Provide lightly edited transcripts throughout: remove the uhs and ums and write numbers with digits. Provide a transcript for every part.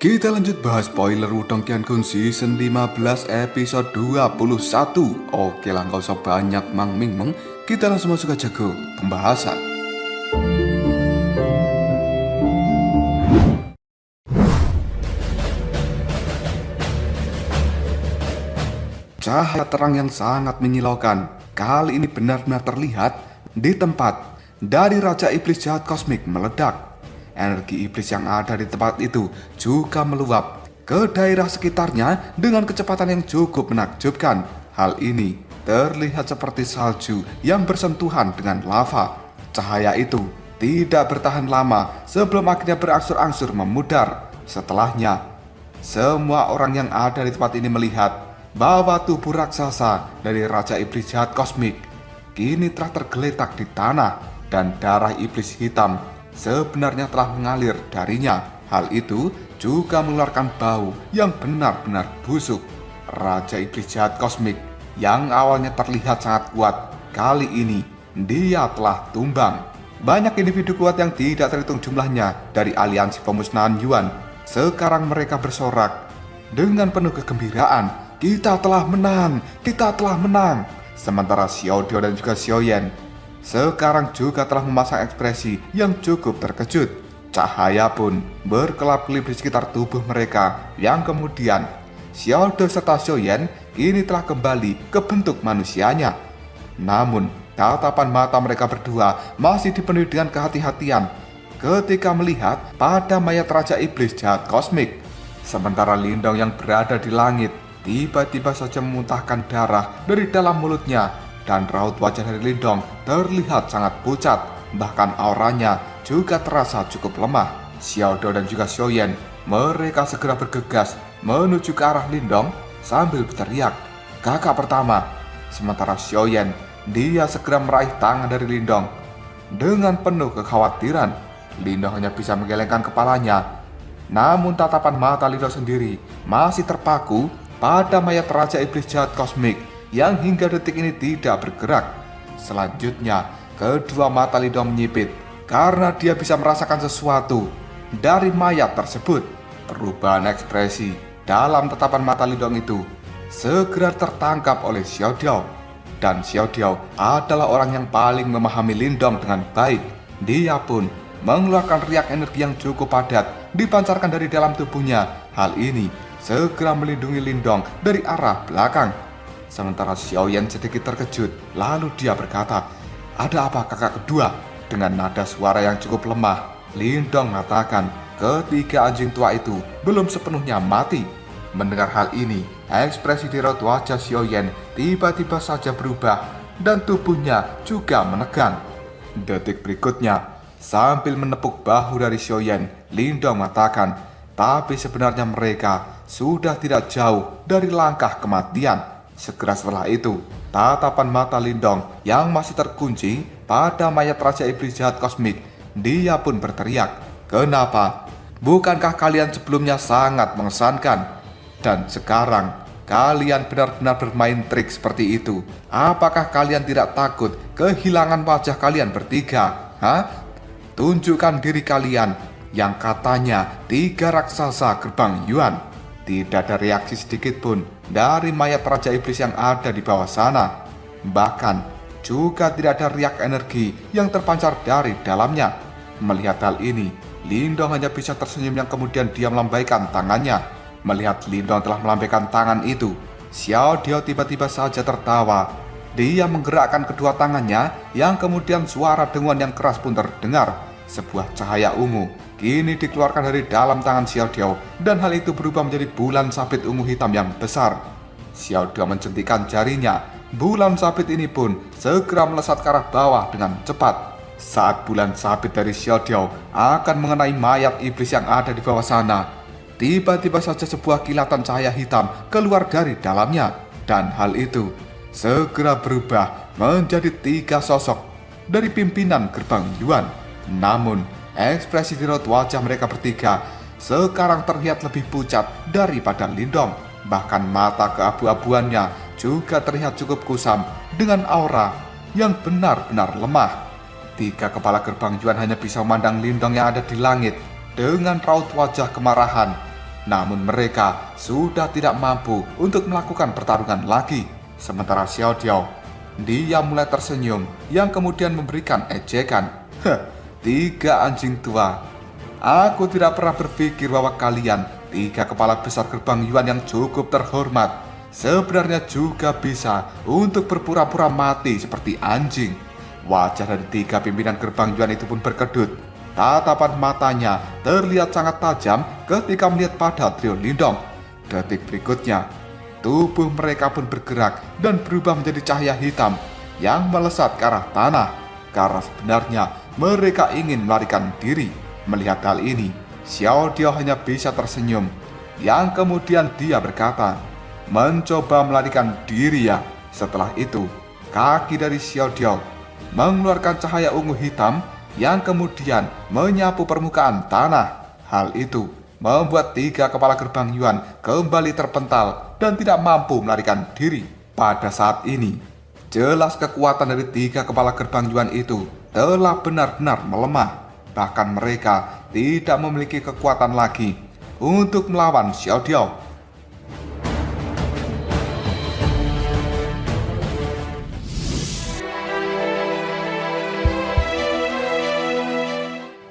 Kita lanjut bahas spoiler Wudong Qiankun Season 15 episode 21. Oke lah, gak usah banyak mang ming meng. Kita langsung masuk aja ke pembahasan. Cahaya terang yang sangat menyilaukan kali ini benar-benar terlihat di tempat dari Raja Iblis Jahat Kosmik meledak. Energi iblis yang ada di tempat itu juga meluap ke daerah sekitarnya dengan kecepatan yang cukup menakjubkan. Hal ini terlihat seperti salju yang bersentuhan dengan lava. Cahaya itu tidak bertahan lama sebelum akhirnya berangsur-angsur memudar. Setelahnya, semua orang yang ada di tempat ini melihat bahwa tubuh raksasa dari Raja Iblis Jahat Kosmik kini telah tergeletak di tanah dan darah iblis hitam sebenarnya telah mengalir darinya. Hal itu juga mengeluarkan bau yang benar-benar busuk. Raja Iblis Jahat Kosmik yang awalnya terlihat sangat kuat, kali ini dia telah tumbang. Banyak individu kuat yang tidak terhitung jumlahnya dari aliansi pemusnahan Yuan. Sekarang mereka bersorak dengan penuh kegembiraan. Kita telah menang, kita telah menang. Sementara Xiao Diao dan juga Xiao Yan sekarang juga telah memasang ekspresi yang cukup terkejut. Cahaya pun berkelap-kelip di sekitar tubuh mereka, yang kemudian Xiao Diao serta Xiao Yan kini telah kembali ke bentuk manusianya. Namun tatapan mata mereka berdua masih dipenuhi dengan kehati-hatian ketika melihat pada mayat Raja Iblis Jahat Kosmik. Sementara Lindong yang berada di langit tiba-tiba saja memuntahkan darah dari dalam mulutnya. Dan raut wajah dari Lindong terlihat sangat pucat, bahkan auranya juga terasa cukup lemah. Xiao Diao dan juga Xiao Yan mereka segera bergegas menuju ke arah Lindong sambil berteriak, "Kakak pertama!" Sementara Xiao Yan, dia segera meraih tangan dari Lindong. Dengan penuh kekhawatiran, Lindong hanya bisa menggelengkan kepalanya. Namun tatapan mata Lindong sendiri masih terpaku pada mayat Raja Iblis Jahat Kosmik yang hingga detik ini tidak bergerak. Selanjutnya, kedua mata Lindong menyipit karena dia bisa merasakan sesuatu dari mayat tersebut. Perubahan ekspresi dalam tatapan mata Lindong itu segera tertangkap oleh Xiao Diao. Dan Xiao Diao adalah orang yang paling memahami Lindong dengan baik. Dia pun mengeluarkan riak energi yang cukup padat dipancarkan dari dalam tubuhnya. Hal ini segera melindungi Lindong dari arah belakang. Sementara Xiao Yan sedikit terkejut, lalu dia berkata, "Ada apa kakak kedua?" Dengan nada suara yang cukup lemah, Lindong mengatakan ketiga anjing tua itu belum sepenuhnya mati. Mendengar hal ini, ekspresi di raut wajah Xiao Yan tiba-tiba saja berubah dan tubuhnya juga menegang. Detik berikutnya, sambil menepuk bahu dari Xiao Yan, Lindong mengatakan, tapi sebenarnya mereka sudah tidak jauh dari langkah kematian. Segera setelah itu, tatapan mata Lindong yang masih terkunci pada mayat Raja Iblis Jahat Kosmik, dia pun berteriak, "Kenapa? Bukankah kalian sebelumnya sangat mengesankan? Dan sekarang kalian benar-benar bermain trik seperti itu. Apakah kalian tidak takut kehilangan wajah kalian bertiga? Tunjukkan diri kalian yang katanya 3 raksasa gerbang Yuan." Tidak ada reaksi sedikit pun dari mayat Raja Iblis yang ada di bawah sana. Bahkan juga tidak ada riak energi yang terpancar dari dalamnya. Melihat hal ini, Lindong hanya bisa tersenyum yang kemudian dia melambaikan tangannya. Melihat Lindong telah melambaikan tangan itu, Xiao Diao tiba-tiba saja tertawa. Dia menggerakkan kedua tangannya yang kemudian suara denguan yang keras pun terdengar. Sebuah cahaya ungu kini dikeluarkan dari dalam tangan Xiao Diao dan hal itu berubah menjadi bulan sabit ungu hitam yang besar. Xiao Diao menjentikan jarinya. Bulan sabit ini pun segera melesat ke arah bawah dengan cepat. Saat bulan sabit dari Xiao Diao akan mengenai mayat iblis yang ada di bawah sana, tiba-tiba saja sebuah kilatan cahaya hitam keluar dari dalamnya. Dan hal itu segera berubah menjadi 3 sosok dari pimpinan gerbang Yuan. Namun ekspresi di raut wajah mereka bertiga sekarang terlihat lebih pucat daripada Lindong. Bahkan mata keabu-abuannya juga terlihat cukup kusam dengan aura yang benar-benar lemah. 3 kepala gerbang Yuan hanya bisa memandang Lindong yang ada di langit dengan raut wajah kemarahan. Namun mereka sudah tidak mampu untuk melakukan pertarungan lagi. Sementara Xiao Diao, dia mulai tersenyum yang kemudian memberikan ejekan. Tiga anjing tua. Aku tidak pernah berpikir bahwa kalian, tiga kepala besar gerbang Yuan yang cukup terhormat, sebenarnya juga bisa untuk berpura-pura mati seperti anjing. Wajah dari tiga pimpinan gerbang Yuan itu pun berkedut. Tatapan matanya terlihat sangat tajam ketika melihat pada trio Lindong. Detik berikutnya, tubuh mereka pun bergerak dan berubah menjadi cahaya hitam yang melesat ke arah tanah. Karena sebenarnya mereka ingin melarikan diri. Melihat hal ini, Xiao Diao hanya bisa tersenyum. Yang kemudian dia berkata, mencoba melarikan diri ya. Setelah itu, kaki dari Xiao Diao mengeluarkan cahaya ungu hitam yang kemudian menyapu permukaan tanah. Hal itu membuat tiga kepala gerbang Yuan kembali terpental dan tidak mampu melarikan diri. Pada saat ini, jelas kekuatan dari tiga kepala gerbang Yuan itu telah benar-benar melemah. Bahkan mereka tidak memiliki kekuatan lagi untuk melawan Xiao Diao.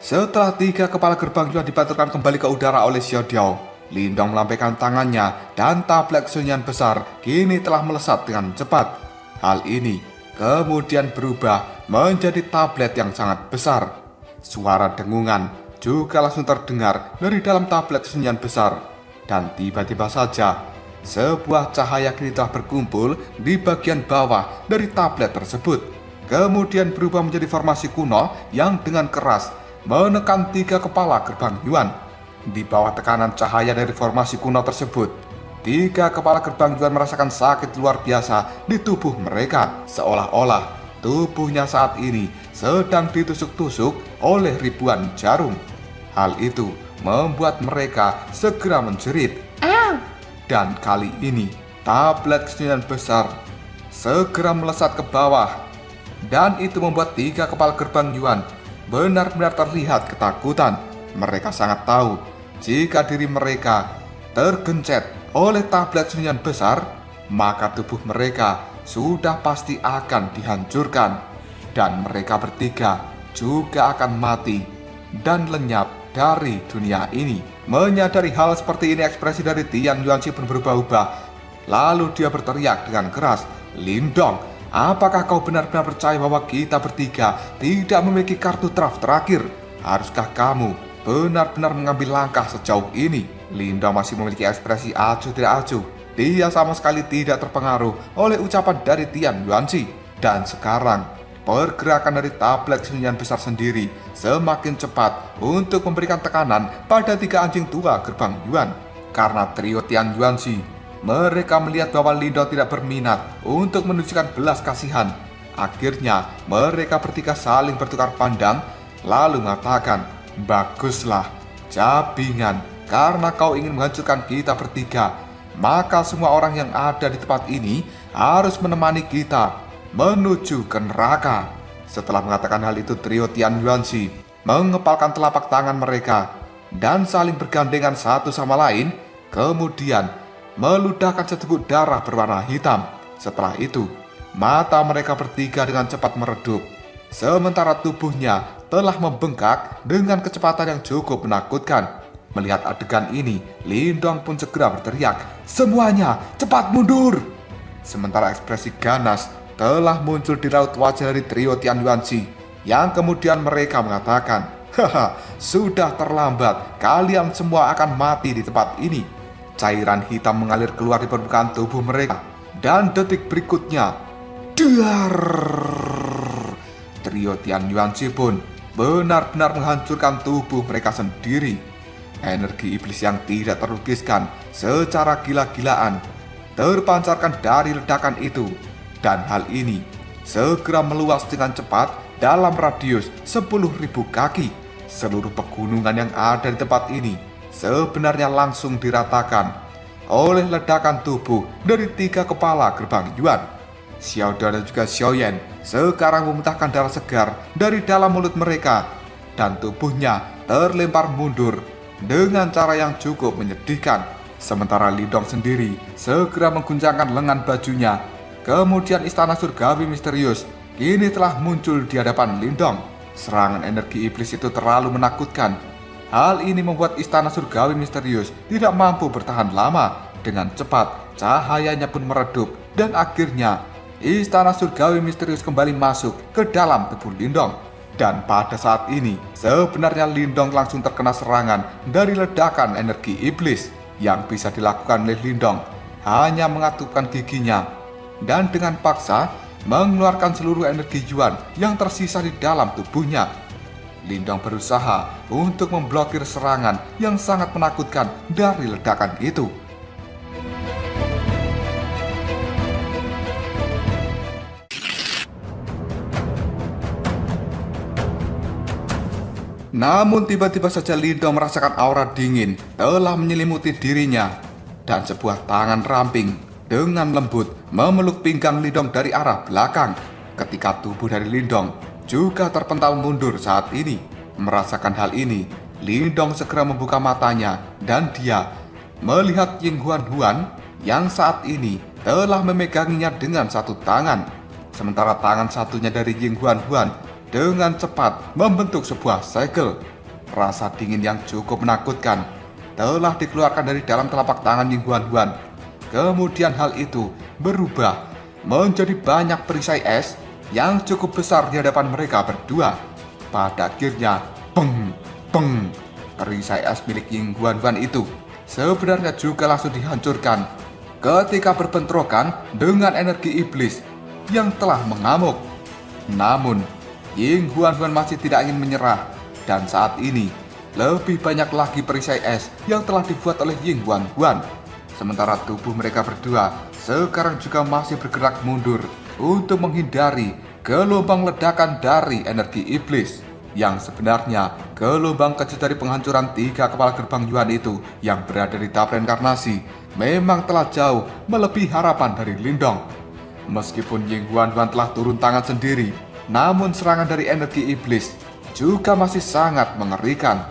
Setelah tiga kepala gerbang Yuan dibantukan kembali ke udara oleh Xiao Diao, Lindong melambaikan tangannya dan tablet kesunyian besar kini telah melesat dengan cepat. Hal ini kemudian berubah menjadi tablet yang sangat besar. Suara dengungan juga langsung terdengar dari dalam tablet kesunyian besar. Dan tiba-tiba saja, sebuah cahaya kini telah berkumpul di bagian bawah dari tablet tersebut. Kemudian berubah menjadi formasi kuno yang dengan keras menekan tiga kepala gerbang Yuan. Di bawah tekanan cahaya dari formasi kuno tersebut, tiga kepala gerbang Yuan merasakan sakit luar biasa di tubuh mereka. Seolah-olah tubuhnya saat ini sedang ditusuk-tusuk oleh ribuan jarum. Hal itu membuat mereka segera menjerit. Dan kali ini tablet kesunyian besar segera melesat ke bawah. Dan itu membuat tiga kepala gerbang Yuan benar-benar terlihat ketakutan. Mereka sangat tahu jika diri mereka tergencet oleh tablet kesunyian besar, maka tubuh mereka sudah pasti akan dihancurkan. Dan mereka bertiga juga akan mati dan lenyap dari dunia ini. Menyadari hal seperti ini, ekspresi dari Tian Yuanxi pun berubah-ubah. Lalu dia berteriak dengan keras, Lindong, apakah kau benar-benar percaya bahwa kita bertiga tidak memiliki kartu draft terakhir? Haruskah kamu benar-benar mengambil langkah sejauh ini? Lindong masih memiliki ekspresi acuh tidak acuh. Dia sama sekali tidak terpengaruh oleh ucapan dari Tian Yuanxi. Dan sekarang, pergerakan dari tablet kesunyian besar sendiri semakin cepat untuk memberikan tekanan pada tiga anjing tua gerbang Yuan. Karena trio Tian Yuanxi, mereka melihat bahwa Lindong tidak berminat untuk menunjukkan belas kasihan. Akhirnya mereka bertiga saling bertukar pandang lalu mengatakan, baguslah, Cabingan, karena kau ingin menghancurkan kita bertiga, maka semua orang yang ada di tempat ini harus menemani kita menuju ke neraka. Setelah mengatakan hal itu, trio Tian Yuanxi mengepalkan telapak tangan mereka dan saling bergandengan satu sama lain, kemudian meludahkan seteguk darah berwarna hitam. Setelah itu, mata mereka bertiga dengan cepat meredup, sementara tubuhnya telah membengkak dengan kecepatan yang cukup menakutkan. Melihat adegan ini, Lindong pun segera berteriak, semuanya cepat mundur! Sementara ekspresi ganas telah muncul di raut wajah dari trio Tian Yuanxi, yang kemudian mereka mengatakan, haha, sudah terlambat, kalian semua akan mati di tempat ini. Cairan hitam mengalir keluar di permukaan tubuh mereka, dan detik berikutnya, duar! Trio Tian Yuanxi pun benar-benar menghancurkan tubuh mereka sendiri. Energi iblis yang tidak terlukiskan secara gila-gilaan terpancarkan dari ledakan itu, dan hal ini segera meluas dengan cepat dalam radius 10.000 kaki. Seluruh pegunungan yang ada di tempat ini sebenarnya langsung diratakan oleh ledakan tubuh dari tiga kepala gerbang Yuan. Xiao Diao dan juga Xiao Yan sekarang memuntahkan darah segar dari dalam mulut mereka, dan tubuhnya terlempar mundur dengan cara yang cukup menyedihkan. Sementara Lindong sendiri segera mengguncangkan lengan bajunya. Kemudian istana surgawi misterius kini telah muncul di hadapan Lindong. Serangan energi iblis itu terlalu menakutkan. Hal ini membuat istana surgawi misterius tidak mampu bertahan lama. Dengan cepat, cahayanya pun meredup dan akhirnya istana surgawi misterius kembali masuk ke dalam tubuh Lindong. Dan pada saat ini, sebenarnya Lindong langsung terkena serangan dari ledakan energi iblis. Yang bisa dilakukan oleh Lindong hanya mengatupkan giginya dan dengan paksa mengeluarkan seluruh energi Yuan yang tersisa di dalam tubuhnya. Lindong berusaha untuk memblokir serangan yang sangat menakutkan dari ledakan itu. Namun tiba-tiba saja Lindong merasakan aura dingin telah menyelimuti dirinya dan sebuah tangan ramping dengan lembut memeluk pinggang Lindong dari arah belakang. Ketika tubuh dari Lindong juga terpental mundur saat ini. Merasakan hal ini, Lindong segera membuka matanya dan dia melihat Ying Huan yang saat ini telah memeganginya dengan satu tangan. Sementara tangan satunya dari Ying Huan dengan cepat membentuk sebuah segel. Rasa dingin yang cukup menakutkan telah dikeluarkan dari dalam telapak tangan Ying Huan. Kemudian hal itu berubah menjadi banyak perisai es yang cukup besar di hadapan mereka berdua. Pada akhirnya, peng, perisai es milik Ying Huan itu sebenarnya juga langsung dihancurkan ketika berbentrokan dengan energi iblis yang telah mengamuk. Namun, Ying Huan masih tidak ingin menyerah, dan saat ini lebih banyak lagi perisai es yang telah dibuat oleh Ying Huan. Sementara tubuh mereka berdua sekarang juga masih bergerak mundur untuk menghindari gelombang ledakan dari energi iblis. Yang sebenarnya gelombang kecil dari penghancuran 3 kepala gerbang Yuan itu yang berada di tahap reinkarnasi memang telah jauh melebihi harapan dari Lindong. Meskipun Ying Huan telah turun tangan sendiri, namun serangan dari energi iblis juga masih sangat mengerikan.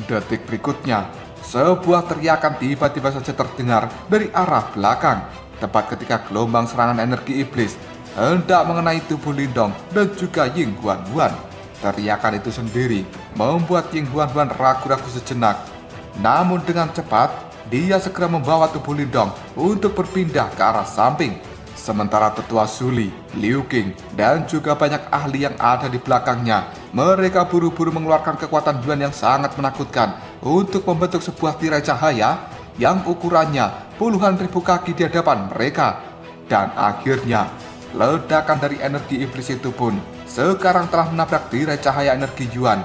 Detik berikutnya, sebuah teriakan tiba-tiba saja terdengar dari arah belakang, tepat ketika gelombang serangan energi iblis hendak mengenai tubuh Lindong dan juga Ying Huan. Teriakan itu sendiri membuat Ying Huan ragu-ragu sejenak. Namun dengan cepat, dia segera membawa tubuh Lindong untuk berpindah ke arah samping. Sementara tetua Zuli, Liu Qing, dan juga banyak ahli yang ada di belakangnya, mereka buru-buru mengeluarkan kekuatan Yuan yang sangat menakutkan untuk membentuk sebuah tirai cahaya yang ukurannya puluhan ribu kaki di hadapan mereka. Dan akhirnya, ledakan dari energi iblis itu pun sekarang telah menabrak tirai cahaya energi Yuan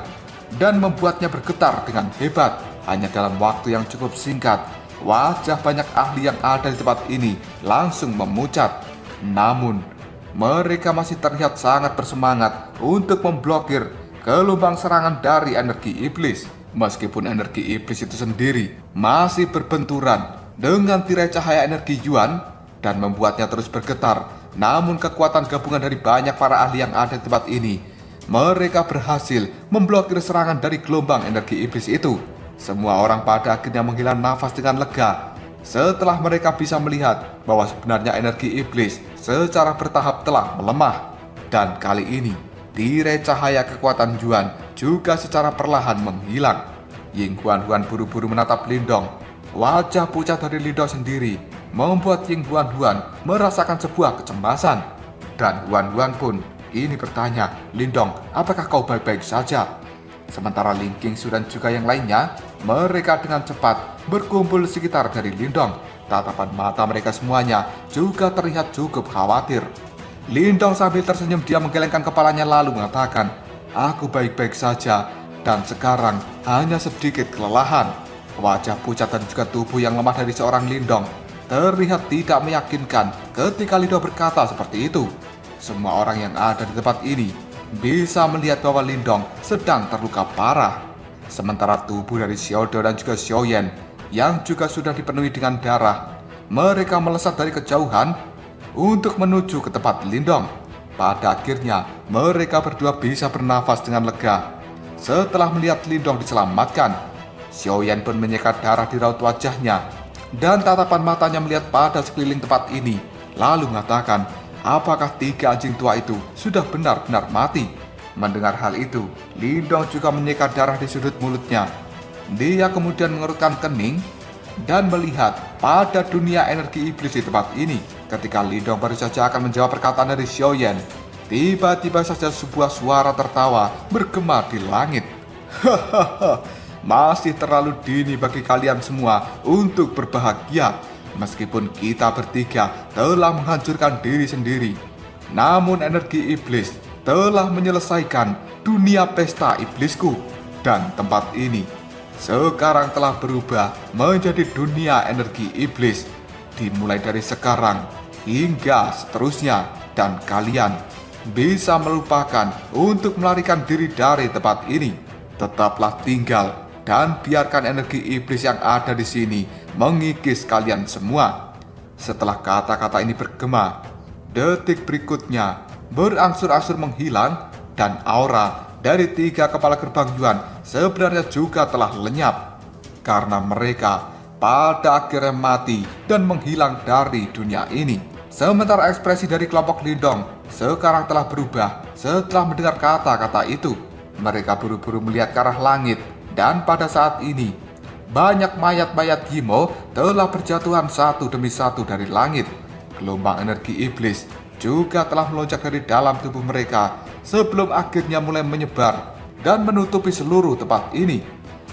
dan membuatnya bergetar dengan hebat. Hanya dalam waktu yang cukup singkat, wajah banyak ahli yang ada di tempat ini langsung memucat. Namun, mereka masih terlihat sangat bersemangat untuk memblokir gelombang serangan dari energi iblis. Meskipun energi iblis itu sendiri masih berbenturan dengan tirai cahaya energi Yuan dan membuatnya terus bergetar, namun kekuatan gabungan dari banyak para ahli yang ada di tempat ini, mereka berhasil memblokir serangan dari gelombang energi iblis itu. Semua orang pada akhirnya menghela nafas dengan lega setelah mereka bisa melihat bahwa sebenarnya energi iblis secara bertahap telah melemah. Dan kali ini, tirai cahaya kekuatan Yuan juga secara perlahan menghilang. Ying Huan buru-buru menatap Lindong. Wajah pucat dari Lindong sendiri membuat Ying Huan merasakan sebuah kecemasan. Dan Huan pun kini bertanya, "Lindong, apakah kau baik-baik saja?" Sementara Ling Qingsu dan juga yang lainnya, mereka dengan cepat berkumpul di sekitar dari Lindong. Tatapan mata mereka semuanya juga terlihat cukup khawatir. Lindong sambil tersenyum dia menggelengkan kepalanya lalu mengatakan, "Aku baik-baik saja dan sekarang hanya sedikit kelelahan." Wajah pucat dan juga tubuh yang lemah dari seorang Lindong terlihat tidak meyakinkan ketika Lindong berkata seperti itu. Semua orang yang ada di tempat ini bisa melihat bahwa Lindong sedang terluka parah. Sementara tubuh dari Xiaodo dan juga Xiaoyan yang juga sudah dipenuhi dengan darah, mereka melesat dari kejauhan untuk menuju ke tempat Lindong. Pada akhirnya, mereka berdua bisa bernafas dengan lega setelah melihat Lindong diselamatkan. Xiaoyan pun menyekat darah di raut wajahnya, dan tatapan matanya melihat pada sekeliling tempat ini, lalu mengatakan, apakah 3 anjing tua itu sudah benar-benar mati? Mendengar hal itu, Lindong juga menyekat darah di sudut mulutnya. Dia kemudian mengerutkan kening dan melihat pada dunia energi iblis di tempat ini. Ketika Lindong baru saja akan menjawab perkataan dari Xiaoyan, tiba-tiba saja sebuah suara tertawa bergema di langit. Hahaha, masih terlalu dini bagi kalian semua untuk berbahagia. Meskipun kita bertiga telah menghancurkan diri sendiri, namun energi iblis telah menyelesaikan dunia pesta iblisku. Dan tempat ini sekarang telah berubah menjadi dunia energi iblis. Dimulai dari sekarang hingga seterusnya, dan kalian bisa melupakan untuk melarikan diri dari tempat ini. Tetaplah tinggal dan biarkan energi iblis yang ada di sini mengikis kalian semua. Setelah kata-kata ini bergema, detik berikutnya berangsur-angsur menghilang, dan aura dari 3 kepala gerbang Yuan sebenarnya juga telah lenyap, karena mereka pada akhirnya mati dan menghilang dari dunia ini. Sementara ekspresi dari kelompok Lindong sekarang telah berubah setelah mendengar kata-kata itu. Mereka buru-buru melihat ke arah langit, dan pada saat ini banyak mayat-mayat Yimo telah berjatuhan satu demi satu dari langit. Gelombang energi iblis juga telah melonjak dari dalam tubuh mereka sebelum akhirnya mulai menyebar dan menutupi seluruh tempat ini.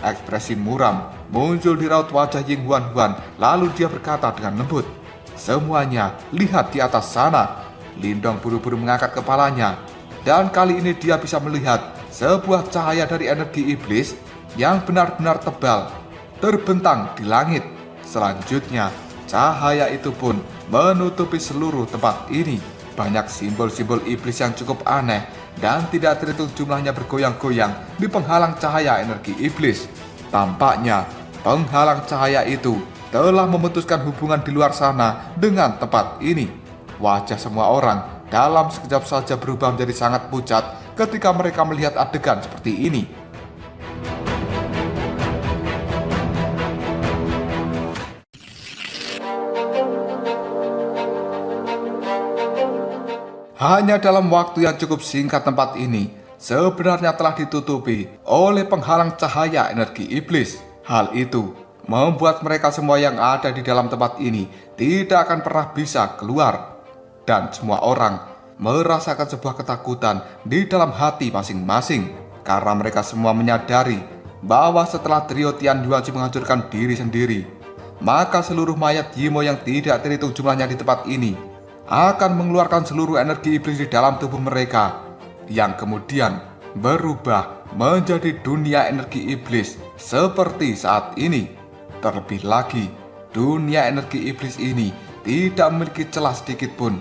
Ekspresi muram muncul di raut wajah Ying Huan-Huan, lalu dia berkata dengan lembut, semuanya lihat di atas sana. Lindong buru-buru mengangkat kepalanya, dan kali ini dia bisa melihat sebuah cahaya dari energi iblis yang benar-benar tebal terbentang di langit. Selanjutnya, cahaya itu pun menutupi seluruh tempat ini. Banyak simbol-simbol iblis yang cukup aneh dan tidak terhitung jumlahnya bergoyang-goyang di penghalang cahaya energi iblis. Tampaknya penghalang cahaya itu telah memutuskan hubungan di luar sana dengan tempat ini. Wajah semua orang dalam sekejap saja berubah menjadi sangat pucat ketika mereka melihat adegan seperti ini. Hanya dalam waktu yang cukup singkat, tempat ini sebenarnya telah ditutupi oleh penghalang cahaya energi iblis. Hal itu membuat mereka semua yang ada di dalam tempat ini tidak akan pernah bisa keluar. Dan semua orang merasakan sebuah ketakutan di dalam hati masing-masing, karena mereka semua menyadari bahwa setelah trio Tian Yuanji menghancurkan diri sendiri, maka seluruh mayat Yimo yang tidak terhitung jumlahnya di tempat ini akan mengeluarkan seluruh energi iblis di dalam tubuh mereka, yang kemudian berubah menjadi dunia energi iblis seperti saat ini. Terlebih lagi, dunia energi iblis ini tidak memiliki celah sedikit pun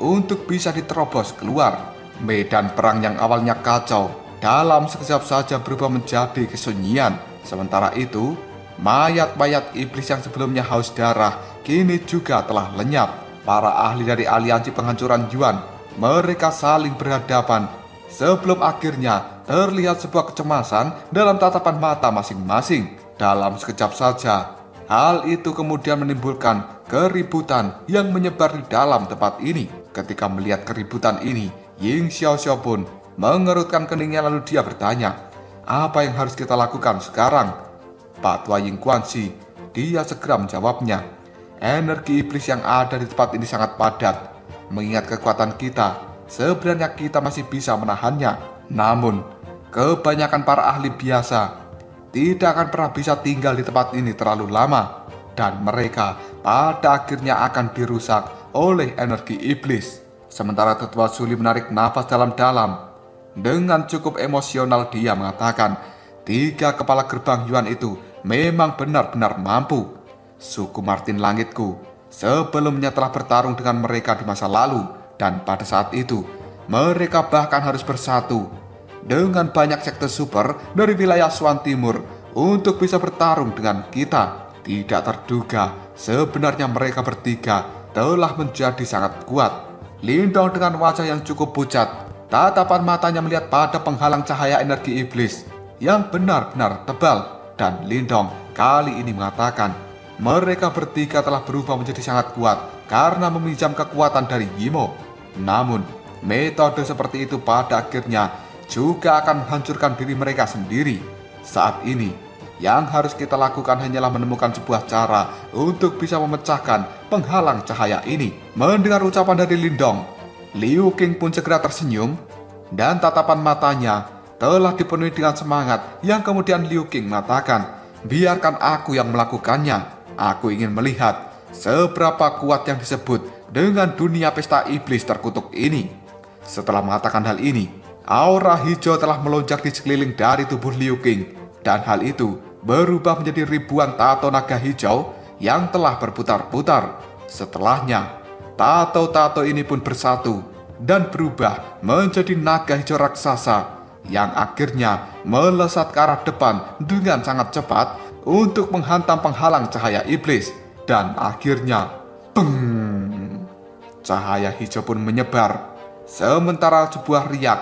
untuk bisa diterobos keluar. Medan perang yang awalnya kacau dalam sekejap saja berubah menjadi kesunyian. Sementara itu, mayat-mayat iblis yang sebelumnya haus darah kini juga telah lenyap. Para ahli dari aliansi penghancuran Yuan, mereka saling berhadapan sebelum akhirnya terlihat sebuah kecemasan dalam tatapan mata masing-masing. Dalam sekejap saja, hal itu kemudian menimbulkan keributan yang menyebar di dalam tempat ini. Ketika melihat keributan ini, Ying Xiaoxiao pun mengerutkan keningnya, lalu dia bertanya, apa yang harus kita lakukan sekarang? Pak Tua Ying Guanxi, dia segera menjawabnya. Energi iblis yang ada di tempat ini sangat padat. Mengingat kekuatan kita, sebenarnya kita masih bisa menahannya. Namun, kebanyakan para ahli biasa tidak akan pernah bisa tinggal di tempat ini terlalu lama, dan mereka pada akhirnya akan dirusak oleh energi iblis. Sementara Tetua Suli menarik nafas dalam-dalam. Dengan cukup emosional dia mengatakan, 3 kepala gerbang Yuan itu memang benar-benar mampu. Suku Martin Langitku sebelumnya telah bertarung dengan mereka di masa lalu, dan pada saat itu mereka bahkan harus bersatu dengan banyak sekte super dari wilayah Swan Timur untuk bisa bertarung dengan kita. Tidak terduga, sebenarnya mereka bertiga telah menjadi sangat kuat. Lindong dengan wajah yang cukup pucat, tatapan matanya melihat pada penghalang cahaya energi iblis yang benar-benar tebal. dan Lindong kali ini mengatakan mereka bertiga telah berubah menjadi sangat kuat karena meminjam kekuatan dari Yimo. Namun, metode seperti itu pada akhirnya juga akan menghancurkan diri mereka sendiri. Saat ini, yang harus kita lakukan hanyalah menemukan sebuah cara untuk bisa memecahkan penghalang cahaya ini. Mendengar ucapan dari Lindong, Liu Qing pun segera tersenyum dan tatapan matanya telah dipenuhi dengan semangat yang kemudian Liu Qing mengatakan, biarkan aku yang melakukannya. Aku ingin melihat seberapa kuat yang disebut dengan dunia pesta iblis terkutuk ini. Setelah mengatakan hal ini, aura hijau telah melonjak di sekeliling dari tubuh Liu Qing. Dan hal itu berubah menjadi ribuan tato naga hijau yang telah berputar-putar. Setelahnya, tato-tato ini pun bersatu dan berubah menjadi naga hijau raksasa yang akhirnya melesat ke arah depan dengan sangat cepat untuk menghantam penghalang cahaya iblis. Dan akhirnya, peng! Cahaya hijau pun menyebar. Sementara sebuah riak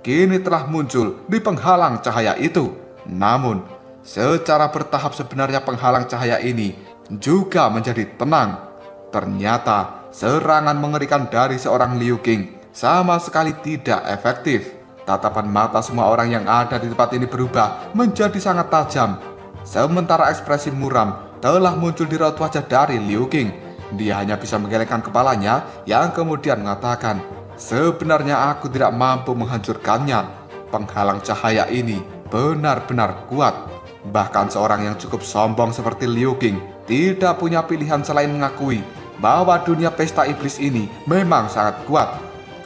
kini telah muncul di penghalang cahaya itu. Namun, secara bertahap sebenarnya penghalang cahaya ini juga menjadi tenang. Ternyata serangan mengerikan dari seorang Liu Qing sama sekali tidak efektif. Tatapan mata semua orang yang ada di tempat ini berubah menjadi sangat tajam. Sementara ekspresi muram telah muncul di raut wajah dari Liu Qing. Dia hanya bisa menggelengkan kepalanya yang kemudian mengatakan, sebenarnya aku tidak mampu menghancurkannya. Penghalang cahaya ini benar-benar kuat. Bahkan seorang yang cukup sombong seperti Liu Qing tidak punya pilihan selain mengakui bahwa dunia pesta iblis ini memang sangat kuat.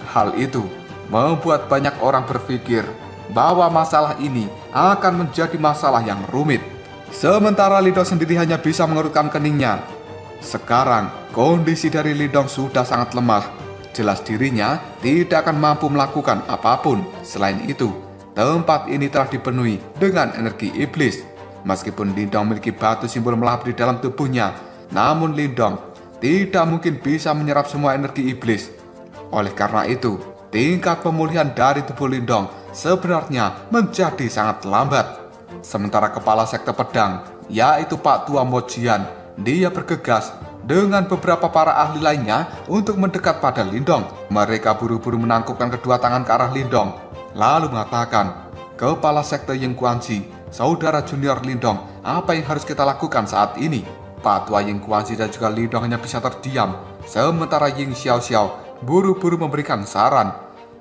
Hal itu membuat banyak orang berpikir bahwa masalah ini akan menjadi masalah yang rumit. Sementara Lindong sendiri hanya bisa mengerutkan keningnya. Sekarang kondisi dari Lindong sudah sangat lemah. Jelas dirinya tidak akan mampu melakukan apapun. Selain itu, tempat ini telah dipenuhi dengan energi iblis. Meskipun Lindong memiliki batu simbol melahap di dalam tubuhnya, namun Lindong tidak mungkin bisa menyerap semua energi iblis. Oleh karena itu, tingkat pemulihan dari tubuh Lindong sebenarnya menjadi sangat lambat. Sementara kepala sekte pedang, yaitu Pak Tua Mo Jian, dia bergegas dengan beberapa para ahli lainnya untuk mendekat pada Lindong. Mereka buru-buru menangkupkan kedua tangan ke arah Lindong, lalu mengatakan, kepala sekte Ying Guanxi, saudara junior Lindong, apa yang harus kita lakukan saat ini? Pak Tua Ying Guanxi dan juga Lindong hanya bisa terdiam, sementara Ying Xiaoxiao buru-buru memberikan saran,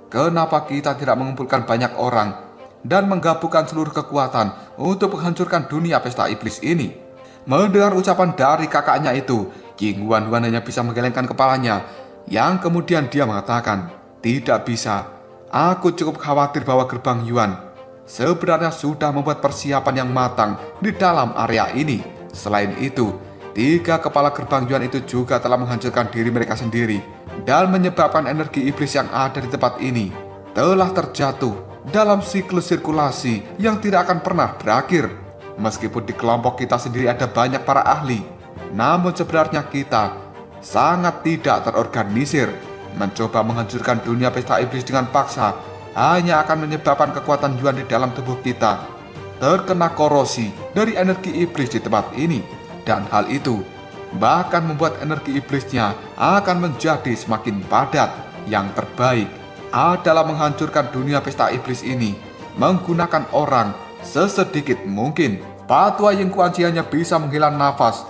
kenapa kita tidak mengumpulkan banyak orang dan menggabungkan seluruh kekuatan untuk menghancurkan dunia pesta iblis ini. Mendengar ucapan dari kakaknya itu, King Wanhuan hanya bisa menggelengkan kepalanya, yang kemudian dia mengatakan, tidak bisa, aku cukup khawatir bahwa gerbang Yuan sebenarnya sudah membuat persiapan yang matang di dalam area ini. Selain itu, 3 kepala gerbang Yuan itu juga telah menghancurkan diri mereka sendiri dan menyebabkan energi iblis yang ada di tempat ini telah terjatuh dalam siklus sirkulasi yang tidak akan pernah berakhir. Meskipun di kelompok kita sendiri ada banyak para ahli, namun sebenarnya kita sangat tidak terorganisir. Mencoba menghancurkan dunia pesta iblis dengan paksa hanya akan menyebabkan kekuatan Yuan di dalam tubuh kita terkena korosi dari energi iblis di tempat ini. Dan hal itu bahkan membuat energi iblisnya akan menjadi semakin padat. Yang terbaik adalah menghancurkan dunia pesta iblis ini menggunakan orang sesedikit mungkin. Pak Tua Ying Guanxi hanya bisa menghela nafas,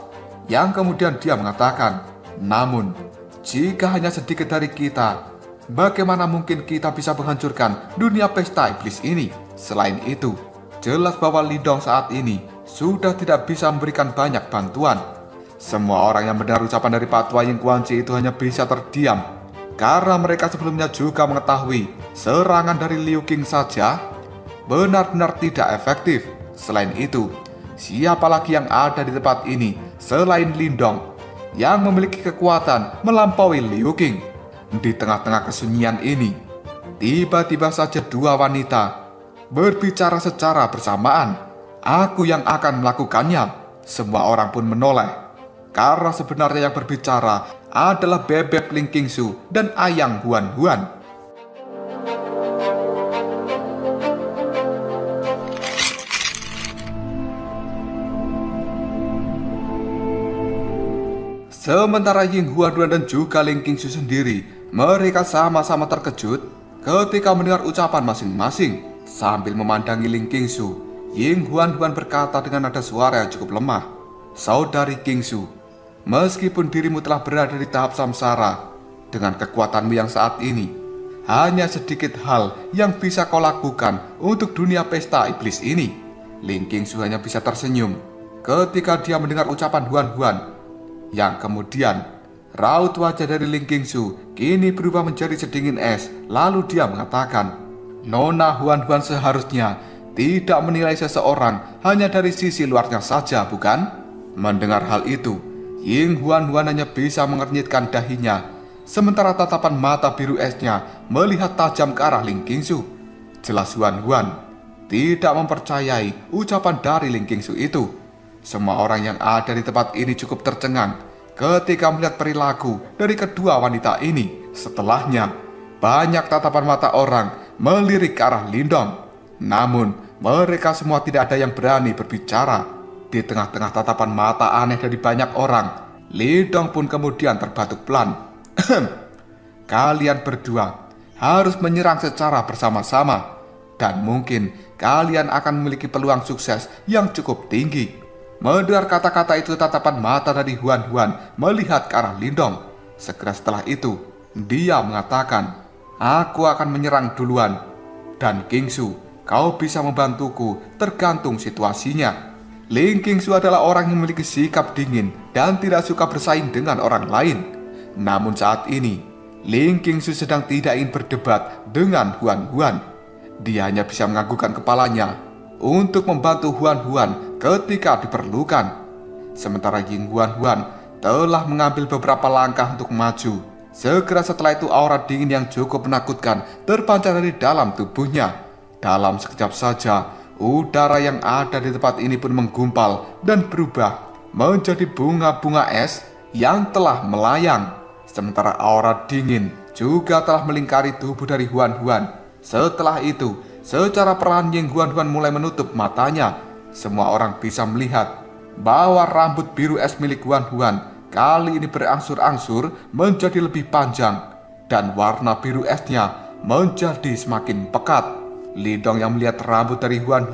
yang kemudian dia mengatakan, namun jika hanya sedikit dari kita, bagaimana mungkin kita bisa menghancurkan dunia pesta iblis ini? Selain itu, jelas bahwa Lindong saat ini sudah tidak bisa memberikan banyak bantuan. Semua orang yang mendengar ucapan dari Pak Tua Ying Guanxi itu hanya bisa terdiam, karena mereka sebelumnya juga mengetahui serangan dari Liu Qing saja benar-benar tidak efektif. Selain itu, siapa lagi yang ada di tempat ini selain Lindong yang memiliki kekuatan melampaui Liu Qing? Di tengah-tengah kesunyian ini, tiba-tiba saja 2 wanita berbicara secara bersamaan. Aku yang akan melakukannya. Semua orang pun menoleh, karena sebenarnya yang berbicara adalah Bebek Ling Qingsu dan Ayang Huan Huan. Sementara Ying Huan dan juga Ling Qingsu sendiri, mereka sama-sama terkejut ketika mendengar ucapan masing-masing. Sambil memandangi Ling Qingsu, Ying Huan berkata dengan nada suara yang cukup lemah, "Saudari Qingsu, meskipun dirimu telah berada di tahap samsara, dengan kekuatanmu yang saat ini, hanya sedikit hal yang bisa kau lakukan untuk dunia pesta iblis ini." Ling Qingsu hanya bisa tersenyum ketika dia mendengar ucapan Huan, yang kemudian raut wajah dari Ling Qingsu kini berubah menjadi sedingin es. Lalu dia mengatakan, "Nona Huan seharusnya tidak menilai seseorang hanya dari sisi luarnya saja, bukan?" Mendengar hal itu, Ying Huan hanya bisa mengernyitkan dahinya, sementara tatapan mata biru esnya melihat tajam ke arah Ling Qingsu. Jelas Huan tidak mempercayai ucapan dari Ling Qingsu itu. Semua orang yang ada di tempat ini cukup tercengang ketika melihat perilaku dari kedua wanita ini. Setelahnya, banyak tatapan mata orang melirik ke arah Lindong. Namun, mereka semua tidak ada yang berani berbicara. Di tengah-tengah tatapan mata aneh dari banyak orang, Lindong pun kemudian terbatuk pelan. "Kalian berdua harus menyerang secara bersama-sama, dan mungkin kalian akan memiliki peluang sukses yang cukup tinggi." Mendengar kata-kata itu, tatapan mata dari Huan melihat ke arah Lindong. Segera setelah itu, dia mengatakan, "Aku akan menyerang duluan. Dan Qingsu, kau bisa membantuku tergantung situasinya." Ling Qingsu adalah orang yang memiliki sikap dingin dan tidak suka bersaing dengan orang lain. Namun saat ini, Ling Qingsu sedang tidak ingin berdebat dengan Huan. Dia hanya bisa menganggukkan kepalanya untuk membantu Huan ketika diperlukan. Sementara Ying Huan telah mengambil beberapa langkah untuk maju. Segera setelah itu, aura dingin yang cukup menakutkan terpancar dari dalam tubuhnya. Dalam sekejap saja, udara yang ada di tempat ini pun menggumpal dan berubah menjadi bunga-bunga es yang telah melayang. Sementara aura dingin juga telah melingkari tubuh dari Huan. Setelah itu, secara perlahan Ying Huan mulai menutup matanya. Semua orang bisa melihat bahwa rambut biru es milik Huan kali ini berangsur-angsur menjadi lebih panjang, dan warna biru esnya menjadi semakin pekat. Lindong yang melihat rambut dari Huan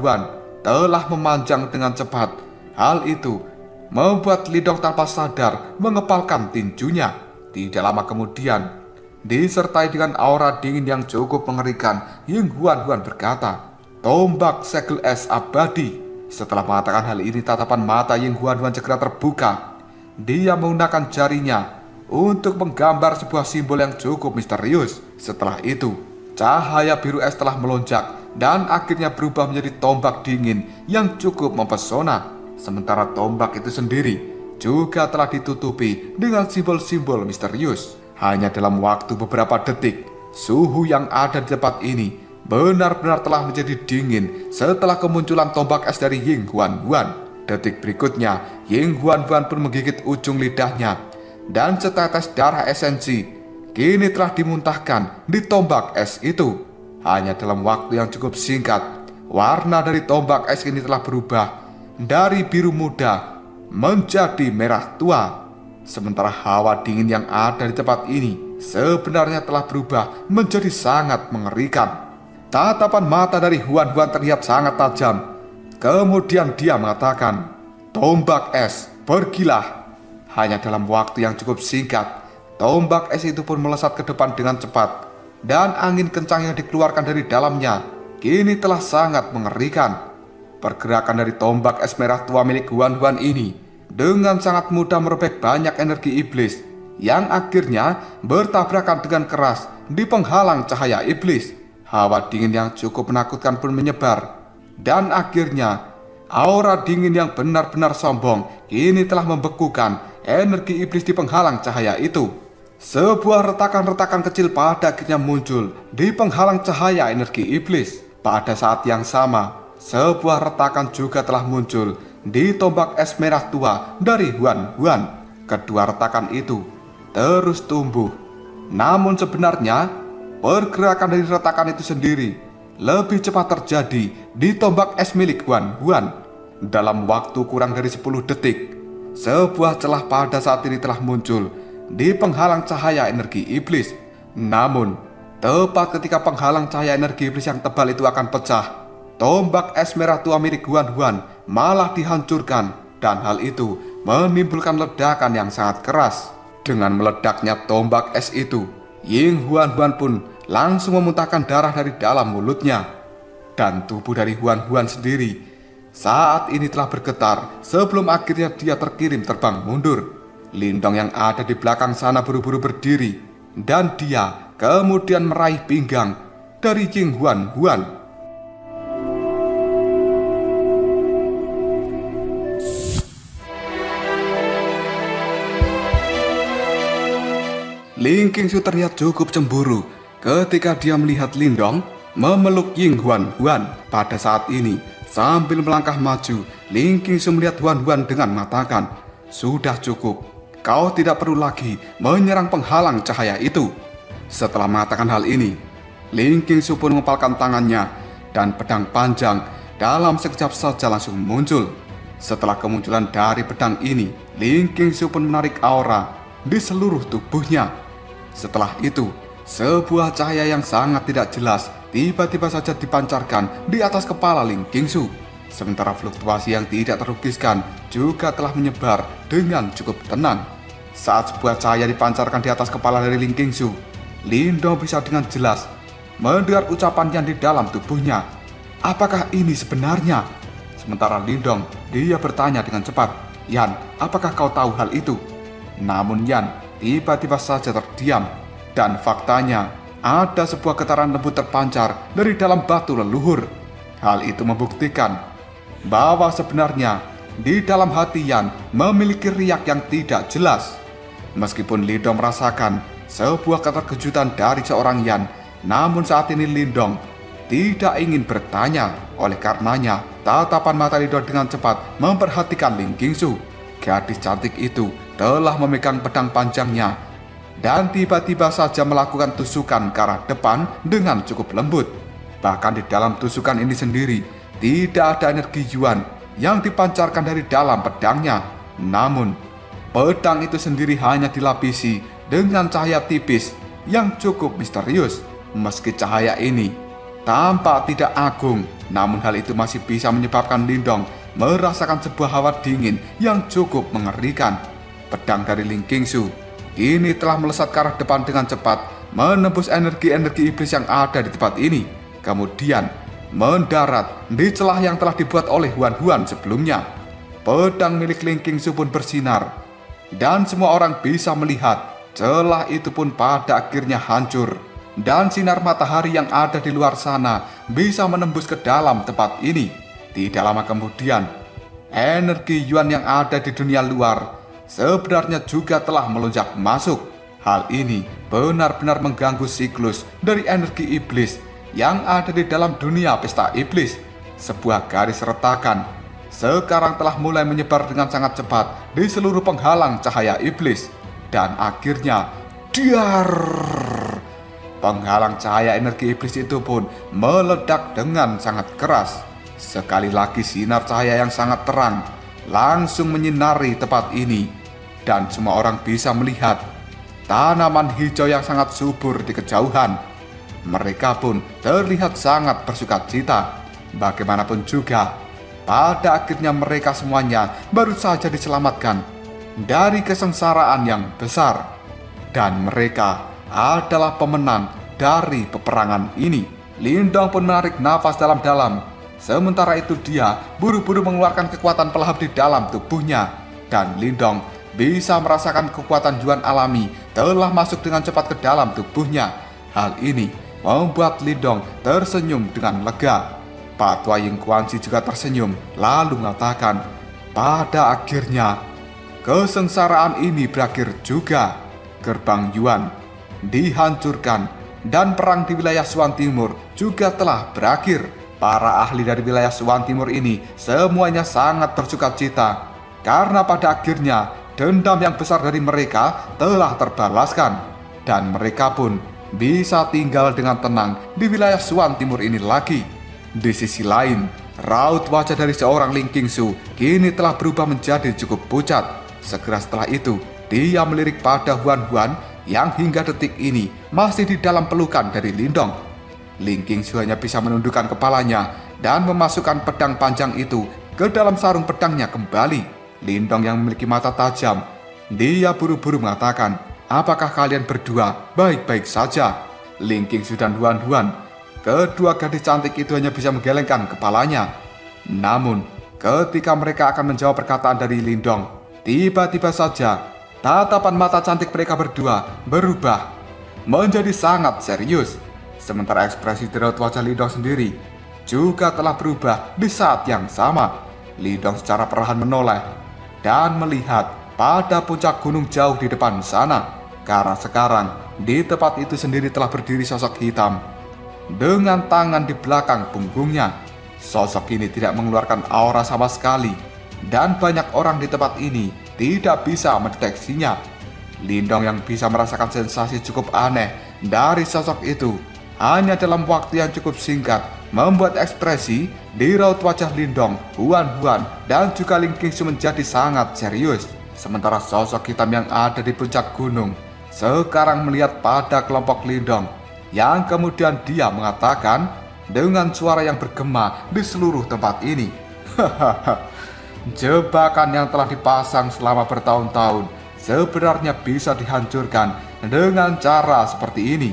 telah memanjang dengan cepat. Hal itu membuat Lindong tanpa sadar mengepalkan tinjunya. Tidak lama kemudian, disertai dengan aura dingin yang cukup mengerikan, Ying Huan berkata, "Tombak segel es abadi." Setelah mengatakan hal ini, tatapan mata Ying Huan segera terbuka. Dia menggunakan jarinya untuk menggambar sebuah simbol yang cukup misterius. Setelah itu, cahaya biru es telah melonjak dan akhirnya berubah menjadi tombak dingin yang cukup mempesona. Sementara tombak itu sendiri juga telah ditutupi dengan simbol-simbol misterius. Hanya dalam waktu beberapa detik, suhu yang ada di tempat ini benar-benar telah menjadi dingin setelah kemunculan tombak es dari Ying Huan. Detik berikutnya, Ying Huan pun menggigit ujung lidahnya, dan setetes darah esensi kini telah dimuntahkan di tombak es itu. Hanya dalam waktu yang cukup singkat, warna dari tombak es ini telah berubah dari biru muda menjadi merah tua. Sementara hawa dingin yang ada di tempat ini sebenarnya telah berubah menjadi sangat mengerikan. Tatapan mata dari Huan terlihat sangat tajam. Kemudian dia mengatakan, "Tombak es, pergilah." Hanya dalam waktu yang cukup singkat, tombak es itu pun melesat ke depan dengan cepat, dan angin kencang yang dikeluarkan dari dalamnya kini telah sangat mengerikan. Pergerakan dari tombak es merah tua milik Huan ini dengan sangat mudah merobek banyak energi iblis yang akhirnya bertabrakan dengan keras di penghalang cahaya iblis. Hawa dingin yang cukup menakutkan pun menyebar, dan akhirnya aura dingin yang benar-benar sombong kini telah membekukan energi iblis di penghalang cahaya itu. Sebuah retakan-retakan kecil pada akhirnya muncul di penghalang cahaya energi iblis. Pada saat yang sama, sebuah retakan juga telah muncul di tombak es merah tua dari Huan. Kedua retakan itu terus tumbuh. Namun sebenarnya pergerakan dari retakan itu sendiri lebih cepat terjadi di tombak es milik Huan. Dalam waktu kurang dari 10 detik, sebuah celah pada saat ini telah muncul di penghalang cahaya energi iblis. Namun, tepat ketika penghalang cahaya energi iblis yang tebal itu akan pecah, tombak es merah tua milik Huan Huan malah dihancurkan, dan hal itu menimbulkan ledakan yang sangat keras. Dengan meledaknya tombak es itu, Ying Huan Huan pun langsung memuntahkan darah dari dalam mulutnya. Dan tubuh dari Huan Huan sendiri saat ini telah bergetar sebelum akhirnya dia terkirim terbang mundur. Lindong yang ada di belakang sana buru-buru berdiri, dan dia kemudian meraih pinggang dari Ying Huan Huan. Ling Qingsu terlihat cukup cemburu ketika dia melihat Lindong memeluk Ying Huan Huan. Pada saat ini, sambil melangkah maju, Ling Qingsu melihat Huan Huan dengan mengatakan, "Sudah cukup, kau tidak perlu lagi menyerang penghalang cahaya itu." Setelah mengatakan hal ini, Ling Qingsu pun mengepalkan tangannya, dan pedang panjang dalam sekejap saja langsung muncul. Setelah kemunculan dari pedang ini, Ling Qingsu pun menarik aura di seluruh tubuhnya. Setelah itu, sebuah cahaya yang sangat tidak jelas tiba-tiba saja dipancarkan di atas kepala Ling Qingsu. Sementara fluktuasi yang tidak terlukiskan juga telah menyebar dengan cukup tenang. Saat sebuah cahaya dipancarkan di atas kepala dari Ling Qingsu, Lindong bisa dengan jelas mendengar ucapan Yan di dalam tubuhnya. Apakah ini sebenarnya? Sementara Lindong, dia bertanya dengan cepat, "Yan, apakah kau tahu hal itu?" Namun Yan tiba-tiba saja terdiam, dan faktanya ada sebuah getaran lembut terpancar dari dalam batu leluhur. Hal itu membuktikan bahwa sebenarnya di dalam hati Yan memiliki riak yang tidak jelas. Meskipun Lindong merasakan sebuah keterkejutan dari seorang Yan, namun saat ini Lindong tidak ingin bertanya. Oleh karenanya, tatapan mata Lindong dengan cepat memperhatikan Ling Qingsu. Gadis cantik itu telah memegang pedang panjangnya dan tiba-tiba saja melakukan tusukan ke arah depan dengan cukup lembut. Bahkan di dalam tusukan ini sendiri tidak ada energi Yuan yang dipancarkan dari dalam pedangnya. Namun, pedang itu sendiri hanya dilapisi dengan cahaya tipis yang cukup misterius. Meski cahaya ini tampak tidak agung, namun hal itu masih bisa menyebabkan Lindong merasakan sebuah hawa dingin yang cukup mengerikan. Pedang dari Ling Qingsu ini telah melesat ke arah depan dengan cepat, menembus energi-energi iblis yang ada di tempat ini, kemudian mendarat di celah yang telah dibuat oleh Huan Huan sebelumnya. Pedang milik Ling Qingsu pun bersinar, dan semua orang bisa melihat celah itu pun pada akhirnya hancur, dan sinar matahari yang ada di luar sana bisa menembus ke dalam tempat ini. Tidak lama kemudian, energi Yuan yang ada di dunia luar sebenarnya juga telah melonjak masuk. Hal ini benar-benar mengganggu siklus dari energi iblis yang ada di dalam dunia pesta iblis. Sebuah garis retakan sekarang telah mulai menyebar dengan sangat cepat di seluruh penghalang cahaya iblis. Dan akhirnya, dar! Penghalang cahaya energi iblis itu pun meledak dengan sangat keras. Sekali lagi sinar cahaya yang sangat terang langsung menyinari tempat ini, dan semua orang bisa melihat tanaman hijau yang sangat subur di kejauhan. Mereka pun terlihat sangat bersukacita. Bagaimanapun juga, pada akhirnya mereka semuanya baru saja diselamatkan dari kesengsaraan yang besar, dan mereka adalah pemenang dari peperangan ini. Lindong pun menarik nafas dalam-dalam. Sementara itu dia buru-buru mengeluarkan kekuatan pelahap di dalam tubuhnya, dan Lindong bisa merasakan kekuatan Yuan alami telah masuk dengan cepat ke dalam tubuhnya. Hal ini membuat Lindong tersenyum dengan lega. Pak Tua Ying Kuanzi juga tersenyum lalu mengatakan, pada akhirnya kesengsaraan ini berakhir juga. Gerbang Yuan dihancurkan dan perang di wilayah Suan Timur juga telah berakhir. Para ahli dari wilayah Suan Timur ini semuanya sangat bersukacita karena pada akhirnya dendam yang besar dari mereka telah terbalaskan, dan mereka pun bisa tinggal dengan tenang di wilayah Suan Timur ini lagi. Di sisi lain, raut wajah dari seorang Ling Qingsu kini telah berubah menjadi cukup pucat. Segera setelah itu, dia melirik pada Huan yang hingga detik ini masih di dalam pelukan dari Lindong. Ling Qingshu hanya bisa menundukkan kepalanya dan memasukkan pedang panjang itu ke dalam sarung pedangnya kembali. Lindong yang memiliki mata tajam, dia buru-buru mengatakan, "Apakah kalian berdua baik-baik saja?" Ling Qingshu dan Huan, kedua gadis cantik itu hanya bisa menggelengkan kepalanya. Namun, ketika mereka akan menjawab perkataan dari Lindong, tiba-tiba saja tatapan mata cantik mereka berdua berubah menjadi sangat serius. Sementara ekspresi di raut wajah Lindong sendiri juga telah berubah di saat yang sama. Lindong secara perlahan menoleh dan melihat pada puncak gunung jauh di depan sana. Karena sekarang di tempat itu sendiri telah berdiri sosok hitam dengan tangan di belakang punggungnya. Sosok ini tidak mengeluarkan aura sama sekali dan banyak orang di tempat ini tidak bisa mendeteksinya. Lindong yang bisa merasakan sensasi cukup aneh dari sosok itu hanya dalam waktu yang cukup singkat membuat ekspresi di raut wajah Lindong, Huan, dan juga Ling Qingshu menjadi sangat serius. Sementara sosok hitam yang ada di puncak gunung sekarang melihat pada kelompok Lindong, yang kemudian dia mengatakan dengan suara yang bergema di seluruh tempat ini, "Jebakan yang telah dipasang selama bertahun-tahun sebenarnya bisa dihancurkan dengan cara seperti ini.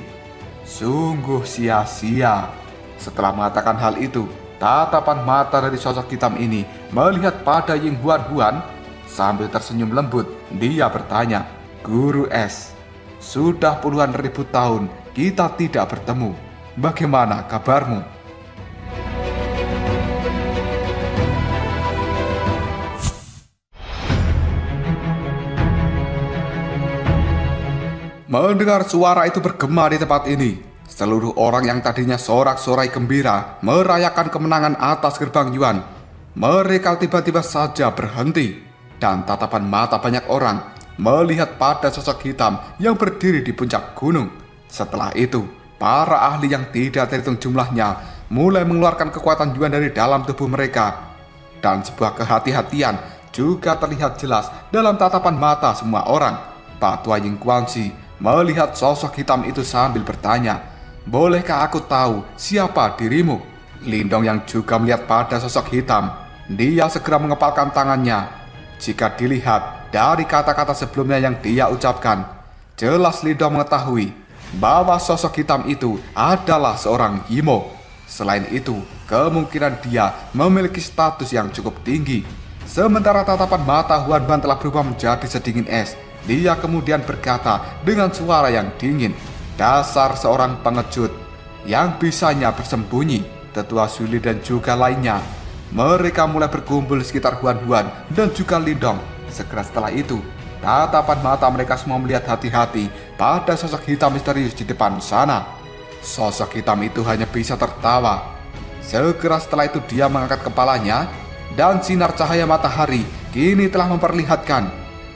Sungguh sia-sia." Setelah mengatakan hal itu, tatapan mata dari sosok hitam ini melihat pada Ying Huan. Sambil tersenyum lembut, dia bertanya, "Guru Es, sudah puluhan ribu tahun kita tidak bertemu. Bagaimana kabarmu?" Mendengar suara itu bergema di tempat ini, seluruh orang yang tadinya sorak-sorai gembira merayakan kemenangan atas gerbang Yuan, mereka tiba-tiba saja berhenti, dan tatapan mata banyak orang melihat pada sosok hitam yang berdiri di puncak gunung. Setelah itu, para ahli yang tidak terhitung jumlahnya mulai mengeluarkan kekuatan Yuan dari dalam tubuh mereka, dan sebuah kehati-hatian juga terlihat jelas dalam tatapan mata semua orang. Pak Tua Ying Guangxi melihat sosok hitam itu sambil bertanya, "Bolehkah aku tahu siapa dirimu?" Lindong yang juga melihat pada sosok hitam, dia segera mengepalkan tangannya. Jika dilihat dari kata-kata sebelumnya yang dia ucapkan, jelas Lindong mengetahui bahwa sosok hitam itu adalah seorang Yimo. Selain itu, kemungkinan dia memiliki status yang cukup tinggi. Sementara tatapan mata Huan telah berubah menjadi sedingin es, dia kemudian berkata dengan suara yang dingin, "Dasar seorang pengecut yang bisanya bersembunyi." Tetua Zuli dan juga lainnya, mereka mulai berkumpul di sekitar Huan dan juga Lindong. Segera setelah itu, tatapan mata mereka semua melihat hati-hati pada sosok hitam misterius di depan sana. Sosok hitam itu hanya bisa tertawa. Segera setelah itu dia mengangkat kepalanya, dan sinar cahaya matahari kini telah memperlihatkan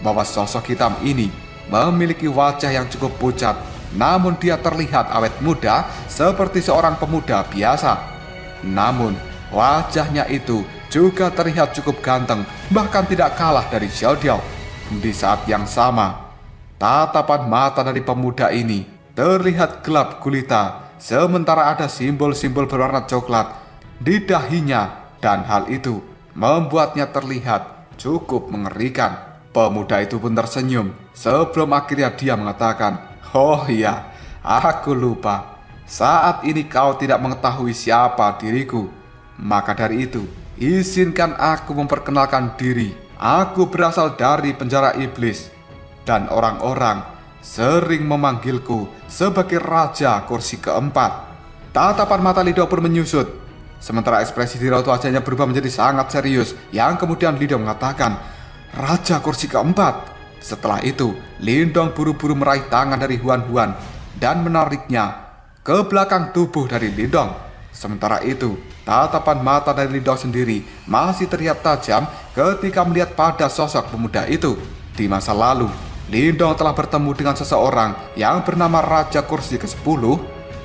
bahwa sosok hitam ini memiliki wajah yang cukup pucat, namun dia terlihat awet muda seperti seorang pemuda biasa. Namun wajahnya itu juga terlihat cukup ganteng, bahkan tidak kalah dari Xiao Diao. Di saat yang sama, tatapan mata dari pemuda ini terlihat gelap gulita, sementara ada simbol-simbol berwarna coklat di dahinya, dan hal itu membuatnya terlihat cukup mengerikan. Pemuda itu pun tersenyum sebelum akhirnya dia mengatakan, "Oh iya, aku lupa. Saat ini kau tidak mengetahui siapa diriku. Maka dari itu, izinkan aku memperkenalkan diri. Aku berasal dari penjara iblis, dan orang-orang sering memanggilku sebagai Raja Kursi Keempat." Tatapan mata Lindong pun menyusut, sementara ekspresi di raut wajahnya berubah menjadi sangat serius, yang kemudian Lindong mengatakan, "Raja Kursi Keempat." Setelah itu, Lindong buru-buru meraih tangan dari Huan dan menariknya ke belakang tubuh dari Lindong. Sementara itu, tatapan mata dari Lindong sendiri masih terlihat tajam ketika melihat pada sosok pemuda itu. Di masa lalu, Lindong telah bertemu dengan seseorang yang bernama Raja Kursi ke-10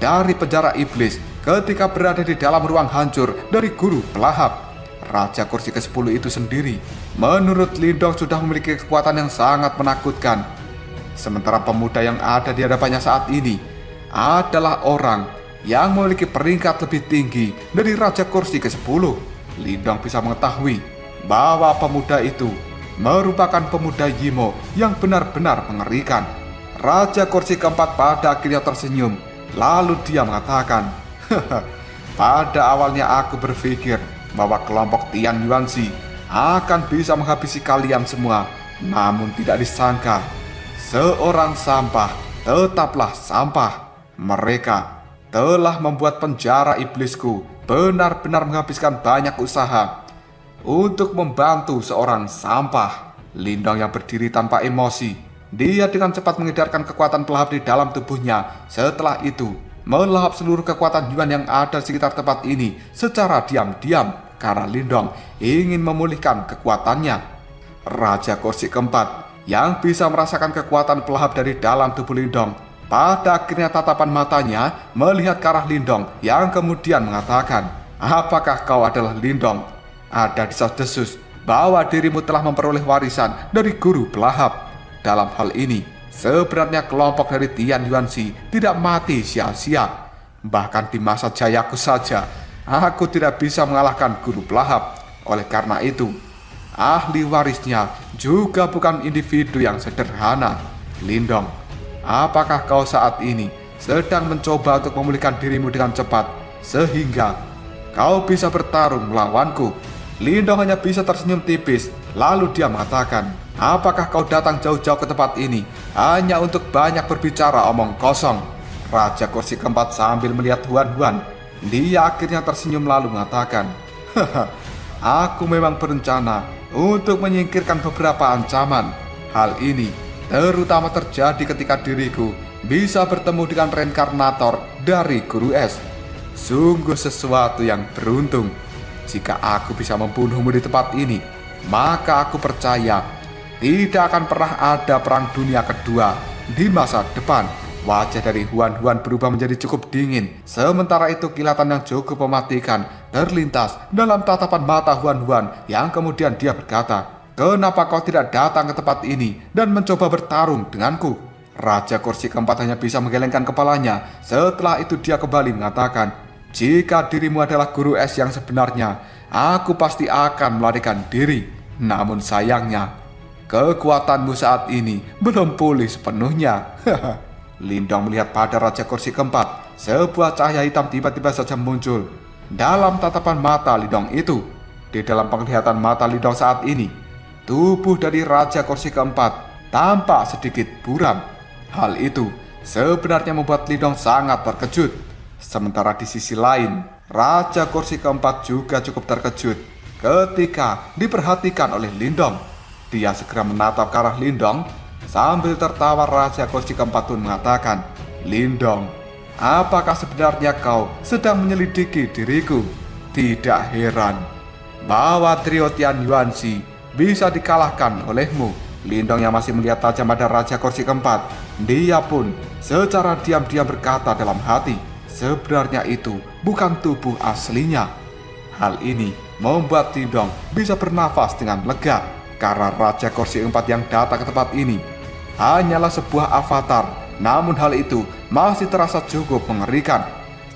dari penjara iblis ketika berada di dalam ruang hancur dari guru pelahap. Raja Kursi ke-10 itu sendiri Menurut Lindong sudah memiliki kekuatan yang sangat menakutkan. Sementara pemuda yang ada di hadapannya saat ini adalah orang yang memiliki peringkat lebih tinggi dari Raja Kursi ke-10. Lindong bisa mengetahui bahwa pemuda itu merupakan pemuda Yimo yang benar-benar mengerikan. Raja Kursi keempat pada akhirnya tersenyum. Lalu dia mengatakan, pada awalnya aku berpikir bahwa kelompok Tian Yuanxi akan bisa menghabisi kalian semua. Namun tidak disangka, seorang sampah tetaplah sampah. Mereka telah membuat penjara iblisku benar-benar menghabiskan banyak usaha untuk membantu seorang sampah. Lindong yang berdiri tanpa emosi, dia dengan cepat mengedarkan kekuatan pelahap di dalam tubuhnya. Setelah itu, melahap seluruh kekuatan Yuan yang ada di sekitar tempat ini secara diam-diam karena Lindong ingin memulihkan kekuatannya. Raja Kursi keempat yang bisa merasakan kekuatan pelahap dari dalam tubuh Lindong, pada akhirnya tatapan matanya melihat ke arah Lindong yang kemudian mengatakan, apakah kau adalah Lindong? Ada desas-desus bahwa dirimu telah memperoleh warisan dari guru pelahap. Dalam hal ini, sebenarnya kelompok dari Tian Yuanxi tidak mati sia-sia. Bahkan di masa jayaku saja, aku tidak bisa mengalahkan guru pelahap. Oleh karena itu, ahli warisnya juga bukan individu yang sederhana. Lindong, apakah kau saat ini sedang mencoba untuk memulihkan dirimu dengan cepat sehingga kau bisa bertarung melawanku? Lindong hanya bisa tersenyum tipis. Lalu dia mengatakan, apakah kau datang jauh-jauh ke tempat ini hanya untuk banyak berbicara omong kosong? Raja Kursi keempat sambil melihat Huan-Huan, dia akhirnya tersenyum lalu mengatakan, aku memang berencana untuk menyingkirkan beberapa ancaman. Hal ini terutama terjadi ketika diriku bisa bertemu dengan reinkarnator dari Guru Es. Sungguh sesuatu yang beruntung. Jika aku bisa membunuhmu di tempat ini, maka aku percaya tidak akan pernah ada perang dunia kedua di masa depan. Wajah dari Huan-Huan berubah menjadi cukup dingin. Sementara itu kilatan yang cukup mematikan terlintas dalam tatapan mata Huan-Huan yang kemudian dia berkata, kenapa kau tidak datang ke tempat ini dan mencoba bertarung denganku? Raja Kursi keempat hanya bisa menggelengkan kepalanya. Setelah itu dia kembali mengatakan, jika dirimu adalah Guru Es yang sebenarnya, aku pasti akan melarikan diri. Namun sayangnya, kekuatanmu saat ini belum pulih sepenuhnya. Lindong melihat pada Raja Kursi keempat. Sebuah cahaya hitam tiba-tiba saja muncul dalam tatapan mata Lindong itu. Di dalam penglihatan mata Lindong saat ini, tubuh dari Raja Kursi keempat tampak sedikit buram. Hal itu sebenarnya membuat Lindong sangat terkejut. Sementara di sisi lain, Raja Kursi keempat juga cukup terkejut ketika diperhatikan oleh Lindong. Dia segera menatap ke arah Lindong. Sambil tertawa, Raja Kursi keempat pun mengatakan, Lindong, apakah sebenarnya kau sedang menyelidiki diriku? Tidak heran bahwa trio Tian Yuanxi bisa dikalahkan olehmu. Lindong yang masih melihat tajam pada Raja Kursi keempat, dia pun secara diam-diam berkata dalam hati, sebenarnya itu bukan tubuh aslinya. Hal ini membuat Lindong bisa bernafas dengan lega karena Raja Kursi keempat yang datang ke tempat ini hanyalah sebuah avatar. Namun hal itu masih terasa cukup mengerikan.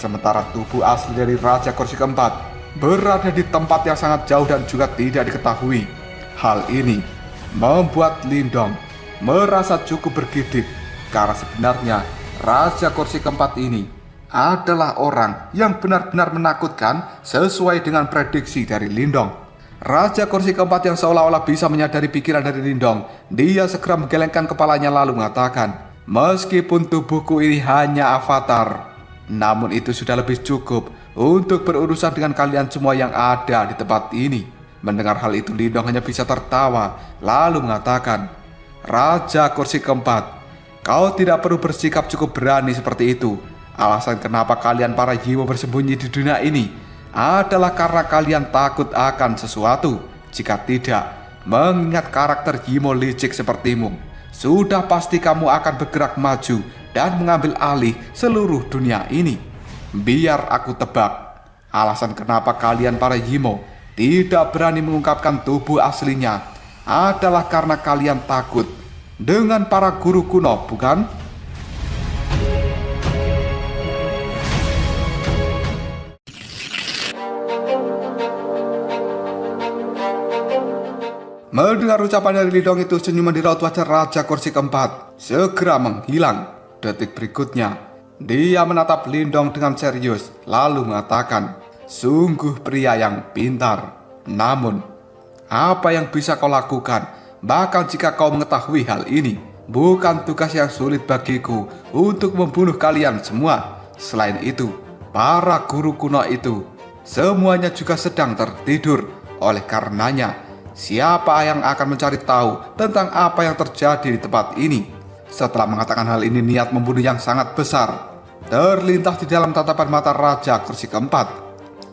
Sementara tubuh asli dari Raja Kursi keempat berada di tempat yang sangat jauh dan juga tidak diketahui. Hal ini membuat Lindong merasa cukup bergidik karena sebenarnya Raja Kursi keempat ini adalah orang yang benar-benar menakutkan sesuai dengan prediksi dari Lindong. Raja Kursi keempat yang seolah-olah bisa menyadari pikiran dari Lindong, dia segera menggelengkan kepalanya lalu mengatakan, meskipun tubuhku ini hanya avatar, namun itu sudah lebih cukup untuk berurusan dengan kalian semua yang ada di tempat ini. Mendengar hal itu, Lindong hanya bisa tertawa lalu mengatakan, Raja Kursi keempat, kau tidak perlu bersikap cukup berani seperti itu. Alasan kenapa kalian para Yimo bersembunyi di dunia ini adalah karena kalian takut akan sesuatu. Jika tidak, mengingat karakter Yimo licik sepertimu, sudah pasti kamu akan bergerak maju dan mengambil alih seluruh dunia ini. Biar aku tebak, alasan kenapa kalian para Yimo tidak berani mengungkapkan tubuh aslinya adalah karena kalian takut dengan para guru kuno, bukan? Mendengar ucapan dari Lindong itu, senyuman di raut wajah Raja Kursi keempat segera menghilang. Detik berikutnya, dia menatap Lindong dengan serius, lalu mengatakan, "Sungguh pria yang pintar. Namun, apa yang bisa kau lakukan? Bahkan jika kau mengetahui hal ini, bukan tugas yang sulit bagiku untuk membunuh kalian semua. Selain itu, para guru kuno itu semuanya juga sedang tertidur. Oleh karenanya, siapa yang akan mencari tahu tentang apa yang terjadi di tempat ini?" Setelah mengatakan hal ini, niat membunuh yang sangat besar terlintas di dalam tatapan mata Raja Kursi keempat.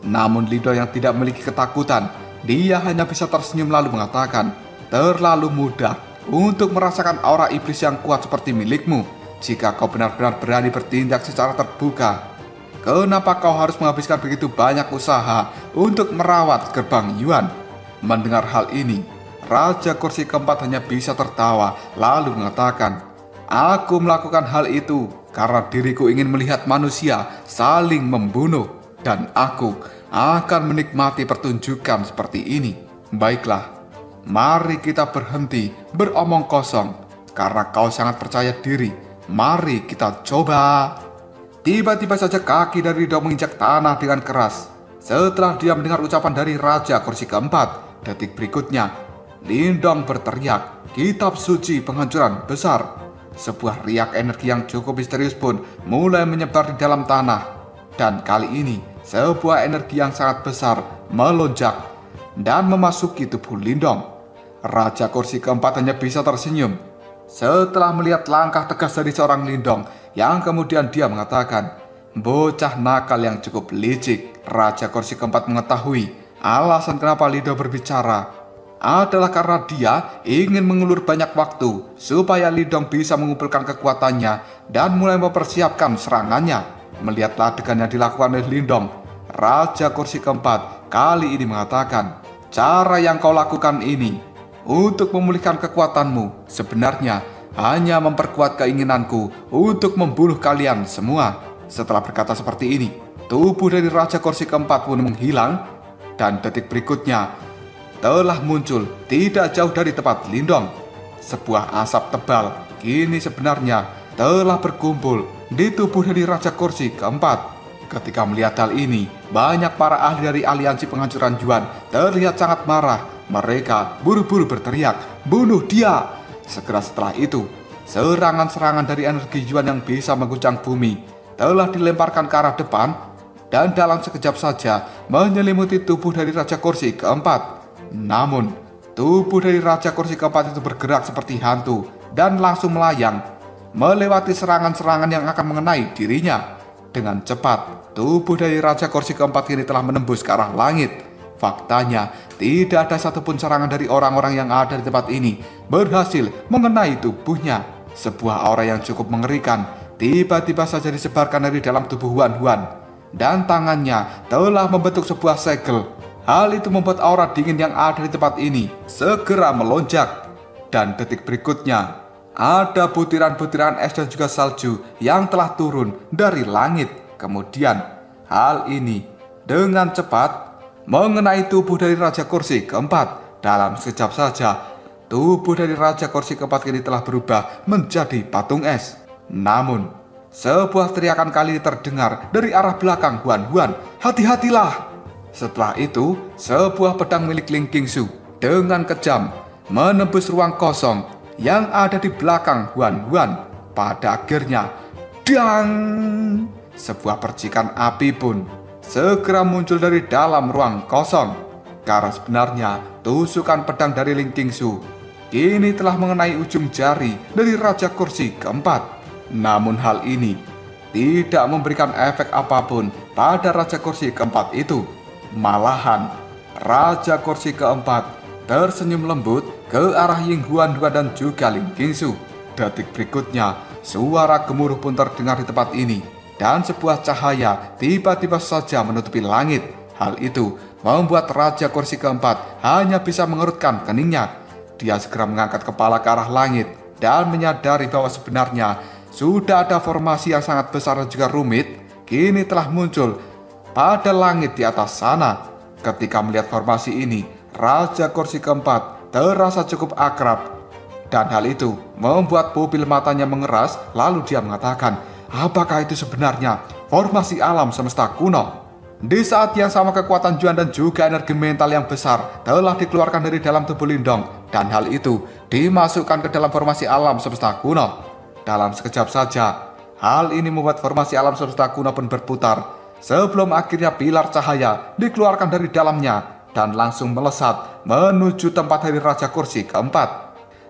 Namun Lindong yang tidak memiliki ketakutan, dia hanya bisa tersenyum lalu mengatakan, "Terlalu mudah untuk merasakan aura iblis yang kuat seperti milikmu. Jika kau benar-benar berani bertindak secara terbuka, kenapa kau harus menghabiskan begitu banyak usaha untuk merawat gerbang Yuan?" Mendengar hal ini, Raja Kursi keempat hanya bisa tertawa lalu mengatakan, "Aku melakukan hal itu karena diriku ingin melihat manusia saling membunuh, dan aku akan menikmati pertunjukan seperti ini. Baiklah, mari kita berhenti beromong kosong. Karena kau sangat percaya diri, mari kita coba." Tiba-tiba saja kaki dari Lindong menginjak tanah dengan keras. Setelah dia mendengar ucapan dari Raja Kursi keempat, detik berikutnya Lindong berteriak, "Kitab suci penghancuran besar." Sebuah riak energi yang cukup misterius pun mulai menyebar di dalam tanah. Dan kali ini, sebuah energi yang sangat besar melonjak dan memasuki tubuh Lindong. Raja Kursi keempat hanya bisa tersenyum setelah melihat langkah tegas dari seorang Lindong, yang kemudian dia mengatakan, "Bocah nakal yang cukup licik." Raja Kursi keempat mengetahui alasan kenapa Lindong berbicara adalah karena dia ingin mengulur banyak waktu supaya Lindong bisa mengumpulkan kekuatannya dan mulai mempersiapkan serangannya. Melihat adegan yang dilakukan oleh Lindong, Raja Kursi keempat kali ini mengatakan, "Cara yang kau lakukan ini untuk memulihkan kekuatanmu sebenarnya hanya memperkuat keinginanku untuk membunuh kalian semua." Setelah berkata seperti ini, tubuh dari Raja Kursi keempat pun menghilang, dan detik berikutnya telah muncul tidak jauh dari tempat Lindong sebuah asap tebal. Kini sebenarnya telah berkumpul di tubuh dari Raja Kursi keempat. Ketika melihat hal ini, banyak para ahli dari aliansi penghancuran Yuan terlihat sangat marah. Mereka buru-buru berteriak, "Bunuh dia!" Segera setelah itu, serangan-serangan dari energi Yuan yang bisa mengguncang bumi telah dilemparkan ke arah depan, dan dalam sekejap saja menyelimuti tubuh dari Raja Kursi keempat. Namun, tubuh dari Raja Kursi keempat itu bergerak seperti hantu dan langsung melayang, melewati serangan-serangan yang akan mengenai dirinya. Dengan cepat, tubuh dari Raja Kursi keempat ini telah menembus ke arah langit. Faktanya, tidak ada satupun serangan dari orang-orang yang ada di tempat ini berhasil mengenai tubuhnya. Sebuah aura yang cukup mengerikan tiba-tiba saja disebarkan dari dalam tubuh Huan Huan, dan tangannya telah membentuk sebuah segel. Hal itu membuat aura dingin yang ada di tempat ini segera melonjak. Dan detik berikutnya, ada butiran-butiran es dan juga salju yang telah turun dari langit. Kemudian, hal ini dengan cepat mengenai tubuh dari Raja Kursi keempat. Dalam sekejap saja, tubuh dari Raja Kursi keempat ini telah berubah menjadi patung es. Namun, sebuah teriakan kali terdengar dari arah belakang Huan Huan, "Hati-hatilah!" Setelah itu, sebuah pedang milik Ling Qingsu dengan kejam menembus ruang kosong yang ada di belakang Huan Huan. Pada akhirnya, dang! Sebuah percikan api pun segera muncul dari dalam ruang kosong. Karena sebenarnya tusukan pedang dari Ling Qingsu kini telah mengenai ujung jari dari Raja Kursi keempat. Namun hal ini tidak memberikan efek apapun pada Raja Kursi keempat itu. Malahan, Raja Kursi keempat tersenyum lembut ke arah Ying Huan Huan dan juga Ling Qingsu. Detik berikutnya, suara gemuruh pun terdengar di tempat ini, dan sebuah cahaya tiba-tiba saja menutupi langit. Hal itu membuat Raja Kursi keempat hanya bisa mengerutkan keningnya. Dia segera mengangkat kepala ke arah langit dan menyadari bahwa sebenarnya sudah ada formasi yang sangat besar dan juga rumit kini telah muncul pada langit di atas sana. Ketika melihat formasi ini, Raja Kursi keempat terasa cukup akrab. Dan hal itu membuat pupil matanya mengeras, lalu dia mengatakan, apakah itu sebenarnya formasi alam semesta kuno? Di saat yang sama kekuatan Juan dan juga energi mental yang besar telah dikeluarkan dari dalam tubuh Lindong, dan hal itu dimasukkan ke dalam formasi alam semesta kuno. Dalam sekejap saja, hal ini membuat formasi alam semesta kuno pun berputar, sebelum akhirnya pilar cahaya dikeluarkan dari dalamnya dan langsung melesat menuju tempat dari Raja Kursi keempat.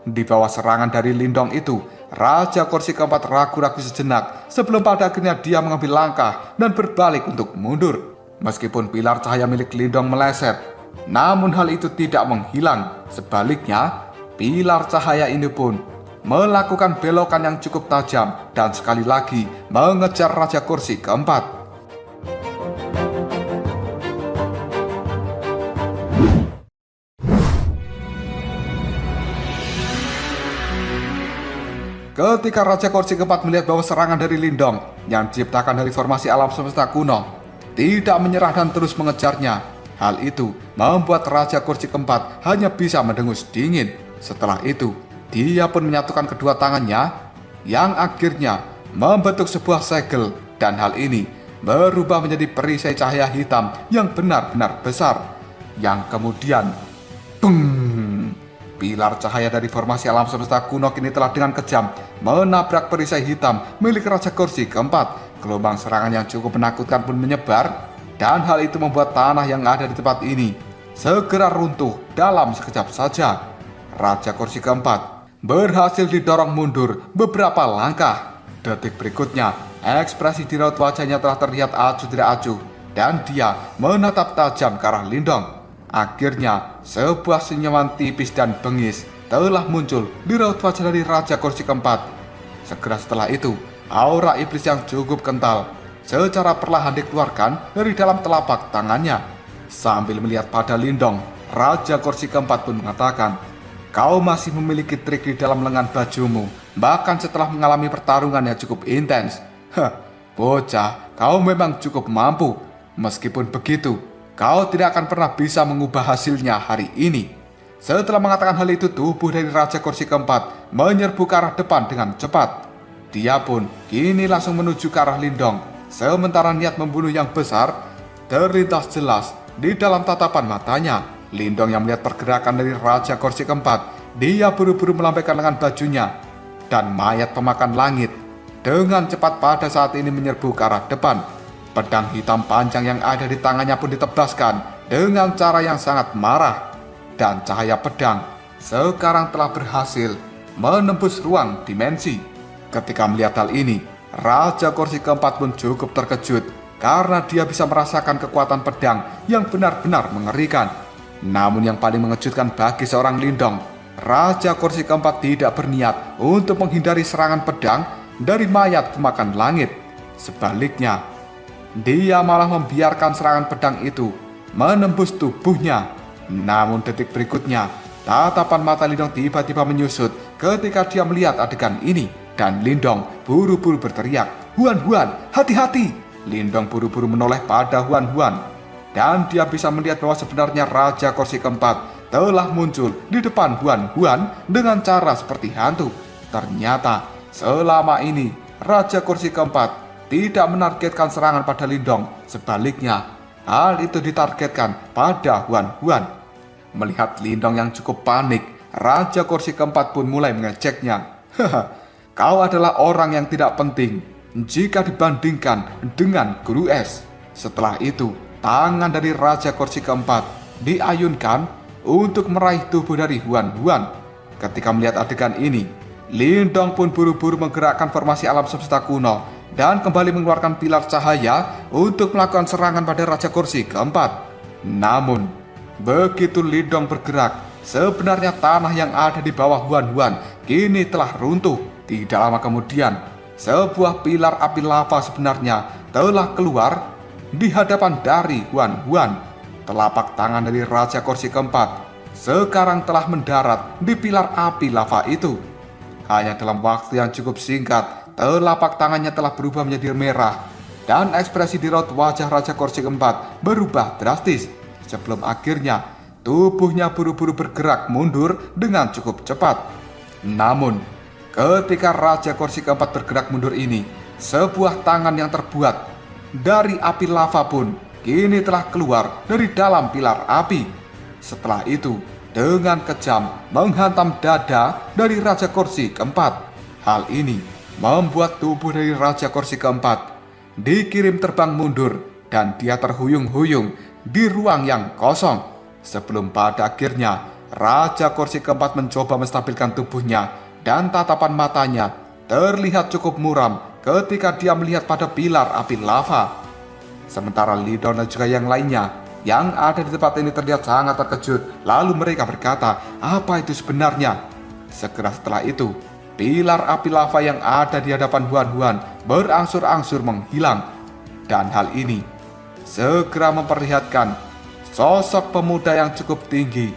Di bawah serangan dari Lindong itu, Raja Kursi keempat ragu-ragu sejenak sebelum pada akhirnya dia mengambil langkah dan berbalik untuk mundur. Meskipun pilar cahaya milik Lindong meleset, namun hal itu tidak menghilang. Sebaliknya, pilar cahaya ini pun melakukan belokan yang cukup tajam dan sekali lagi mengejar Raja Kursi keempat. Ketika Raja Kursi keempat melihat bahwa serangan dari Lindong yang diciptakan dari formasi alam semesta kuno tidak menyerah dan terus mengejarnya, hal itu membuat Raja Kursi keempat hanya bisa mendengus dingin. Setelah itu, dia pun menyatukan kedua tangannya yang akhirnya membentuk sebuah segel, dan hal ini berubah menjadi perisai cahaya hitam yang benar-benar besar, yang kemudian pilar cahaya dari formasi alam semesta kuno kini telah dengan kejam menabrak perisai hitam milik Raja Kursi keempat. Gelombang serangan yang cukup menakutkan pun menyebar, dan hal itu membuat tanah yang ada di tempat ini segera runtuh dalam sekejap saja. Raja Kursi keempat berhasil didorong mundur beberapa langkah. Detik berikutnya, ekspresi di raut wajahnya telah terlihat acuh tidak acuh, dan dia menatap tajam ke arah Lindong. Akhirnya, sebuah senyuman tipis dan bengis telah muncul di raut wajah dari Raja Kursi keempat. Segera setelah itu, aura iblis yang cukup kental secara perlahan dikeluarkan dari dalam telapak tangannya. Sambil melihat pada Lindong, Raja Kursi keempat pun mengatakan, kau masih memiliki trik di dalam lengan bajumu, bahkan setelah mengalami pertarungan yang cukup intens. Bocah, kau memang cukup mampu. Meskipun begitu, kau tidak akan pernah bisa mengubah hasilnya hari ini. Setelah mengatakan hal itu, tubuh dari Raja Kursi keempat menyerbu ke arah depan dengan cepat. Dia pun kini langsung menuju ke arah Lindong, sementara niat membunuh yang besar terlintas jelas di dalam tatapan matanya. Lindong yang melihat pergerakan dari Raja Kursi keempat, dia buru-buru melambaikan lengan bajunya, dan mayat pemakan langit dengan cepat pada saat ini menyerbu ke arah depan. Pedang hitam panjang yang ada di tangannya pun ditebaskan dengan cara yang sangat marah, dan cahaya pedang sekarang telah berhasil menembus ruang dimensi. Ketika melihat hal ini, Raja Kursi keempat pun cukup terkejut karena dia bisa merasakan kekuatan pedang yang benar-benar mengerikan. Namun yang paling mengejutkan bagi seorang Lindong, Raja Kursi keempat tidak berniat untuk menghindari serangan pedang dari mayat pemakan langit. Sebaliknya, dia malah membiarkan serangan pedang itu menembus tubuhnya. Namun detik berikutnya, tatapan mata Lindong tiba-tiba menyusut ketika dia melihat adegan ini, dan Lindong buru-buru berteriak, "Huan, Huan, hati-hati!" Lindong buru-buru menoleh pada Huan Huan, dan dia bisa melihat bahwa sebenarnya Raja Kursi keempat telah muncul di depan Huan Huan dengan cara seperti hantu. Ternyata selama ini Raja Kursi keempat tidak menargetkan serangan pada Lindong. Sebaliknya, hal itu ditargetkan pada Huan Huan. Melihat Lindong yang cukup panik, Raja Kursi keempat pun mulai mengejeknya. Kau adalah orang yang tidak penting jika dibandingkan dengan Guru Es. Setelah itu, tangan dari Raja Kursi keempat diayunkan untuk meraih tubuh dari Huan Huan. Ketika melihat adegan ini, Lindong pun buru-buru menggerakkan formasi alam semesta kuno dan kembali mengeluarkan pilar cahaya untuk melakukan serangan pada Raja Kursi keempat. Namun, begitu Lindong bergerak, sebenarnya tanah yang ada di bawah Huan Huan kini telah runtuh. Tidak lama kemudian, sebuah pilar api lava sebenarnya telah keluar di hadapan dari Huan Huan. telapak tangan dari Raja Kursi keempat sekarang telah mendarat di pilar api lava itu. Hanya dalam waktu yang cukup singkat, telapak tangannya telah berubah menjadi merah dan ekspresi di raut wajah Raja Kursi keempat berubah drastis sebelum akhirnya tubuhnya buru-buru bergerak mundur dengan cukup cepat. Namun, ketika Raja Kursi keempat bergerak mundur ini, sebuah tangan yang terbuat dari api lava pun kini telah keluar dari dalam pilar api. Setelah itu, dengan kejam menghantam dada dari Raja Kursi keempat. Hal ini membuat tubuh dari Raja Kursi keempat dikirim terbang mundur dan dia terhuyung-huyung di ruang yang kosong. Sebelum pada akhirnya Raja Kursi keempat mencoba menstabilkan tubuhnya dan tatapan matanya terlihat cukup muram ketika dia melihat pada pilar api lava. Sementara Lindong dan juga yang lainnya yang ada di tempat ini terlihat sangat terkejut. Lalu mereka berkata, apa itu sebenarnya? Segera setelah itu, pilar api lava yang ada di hadapan Huan-Huan berangsur-angsur menghilang. Dan hal ini segera memperlihatkan sosok pemuda yang cukup tinggi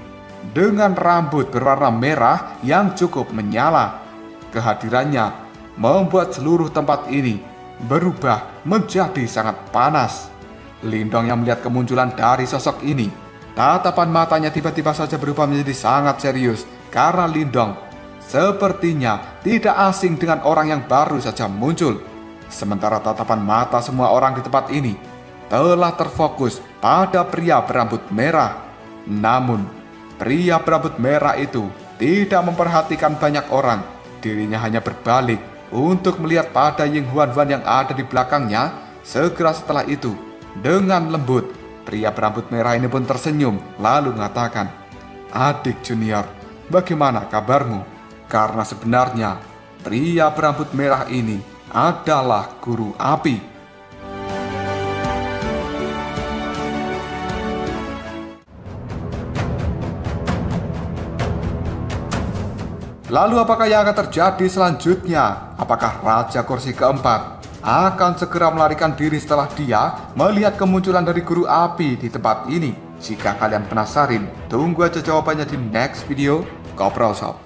dengan rambut berwarna merah yang cukup menyala. Kehadirannya membuat seluruh tempat ini berubah menjadi sangat panas. Lindong yang melihat kemunculan dari sosok ini, tatapan matanya tiba-tiba saja berubah menjadi sangat serius karena Lindong sepertinya tidak asing dengan orang yang baru saja muncul. Sementara tatapan mata semua orang di tempat ini telah terfokus pada pria berambut merah. Namun, pria berambut merah itu tidak memperhatikan banyak orang. Dirinya hanya berbalik untuk melihat pada Ying Huan-Huan yang ada di belakangnya. Segera setelah itu, dengan lembut, pria berambut merah ini pun tersenyum lalu mengatakan, "Adik junior, bagaimana kabarmu?" Karena sebenarnya pria berambut merah ini adalah guru api. Lalu apakah yang akan terjadi selanjutnya? Apakah Raja Kursi keempat akan segera melarikan diri setelah dia melihat kemunculan dari guru api di tempat ini? Jika kalian penasaran, tunggu aja jawabannya di next video Kopral Shop.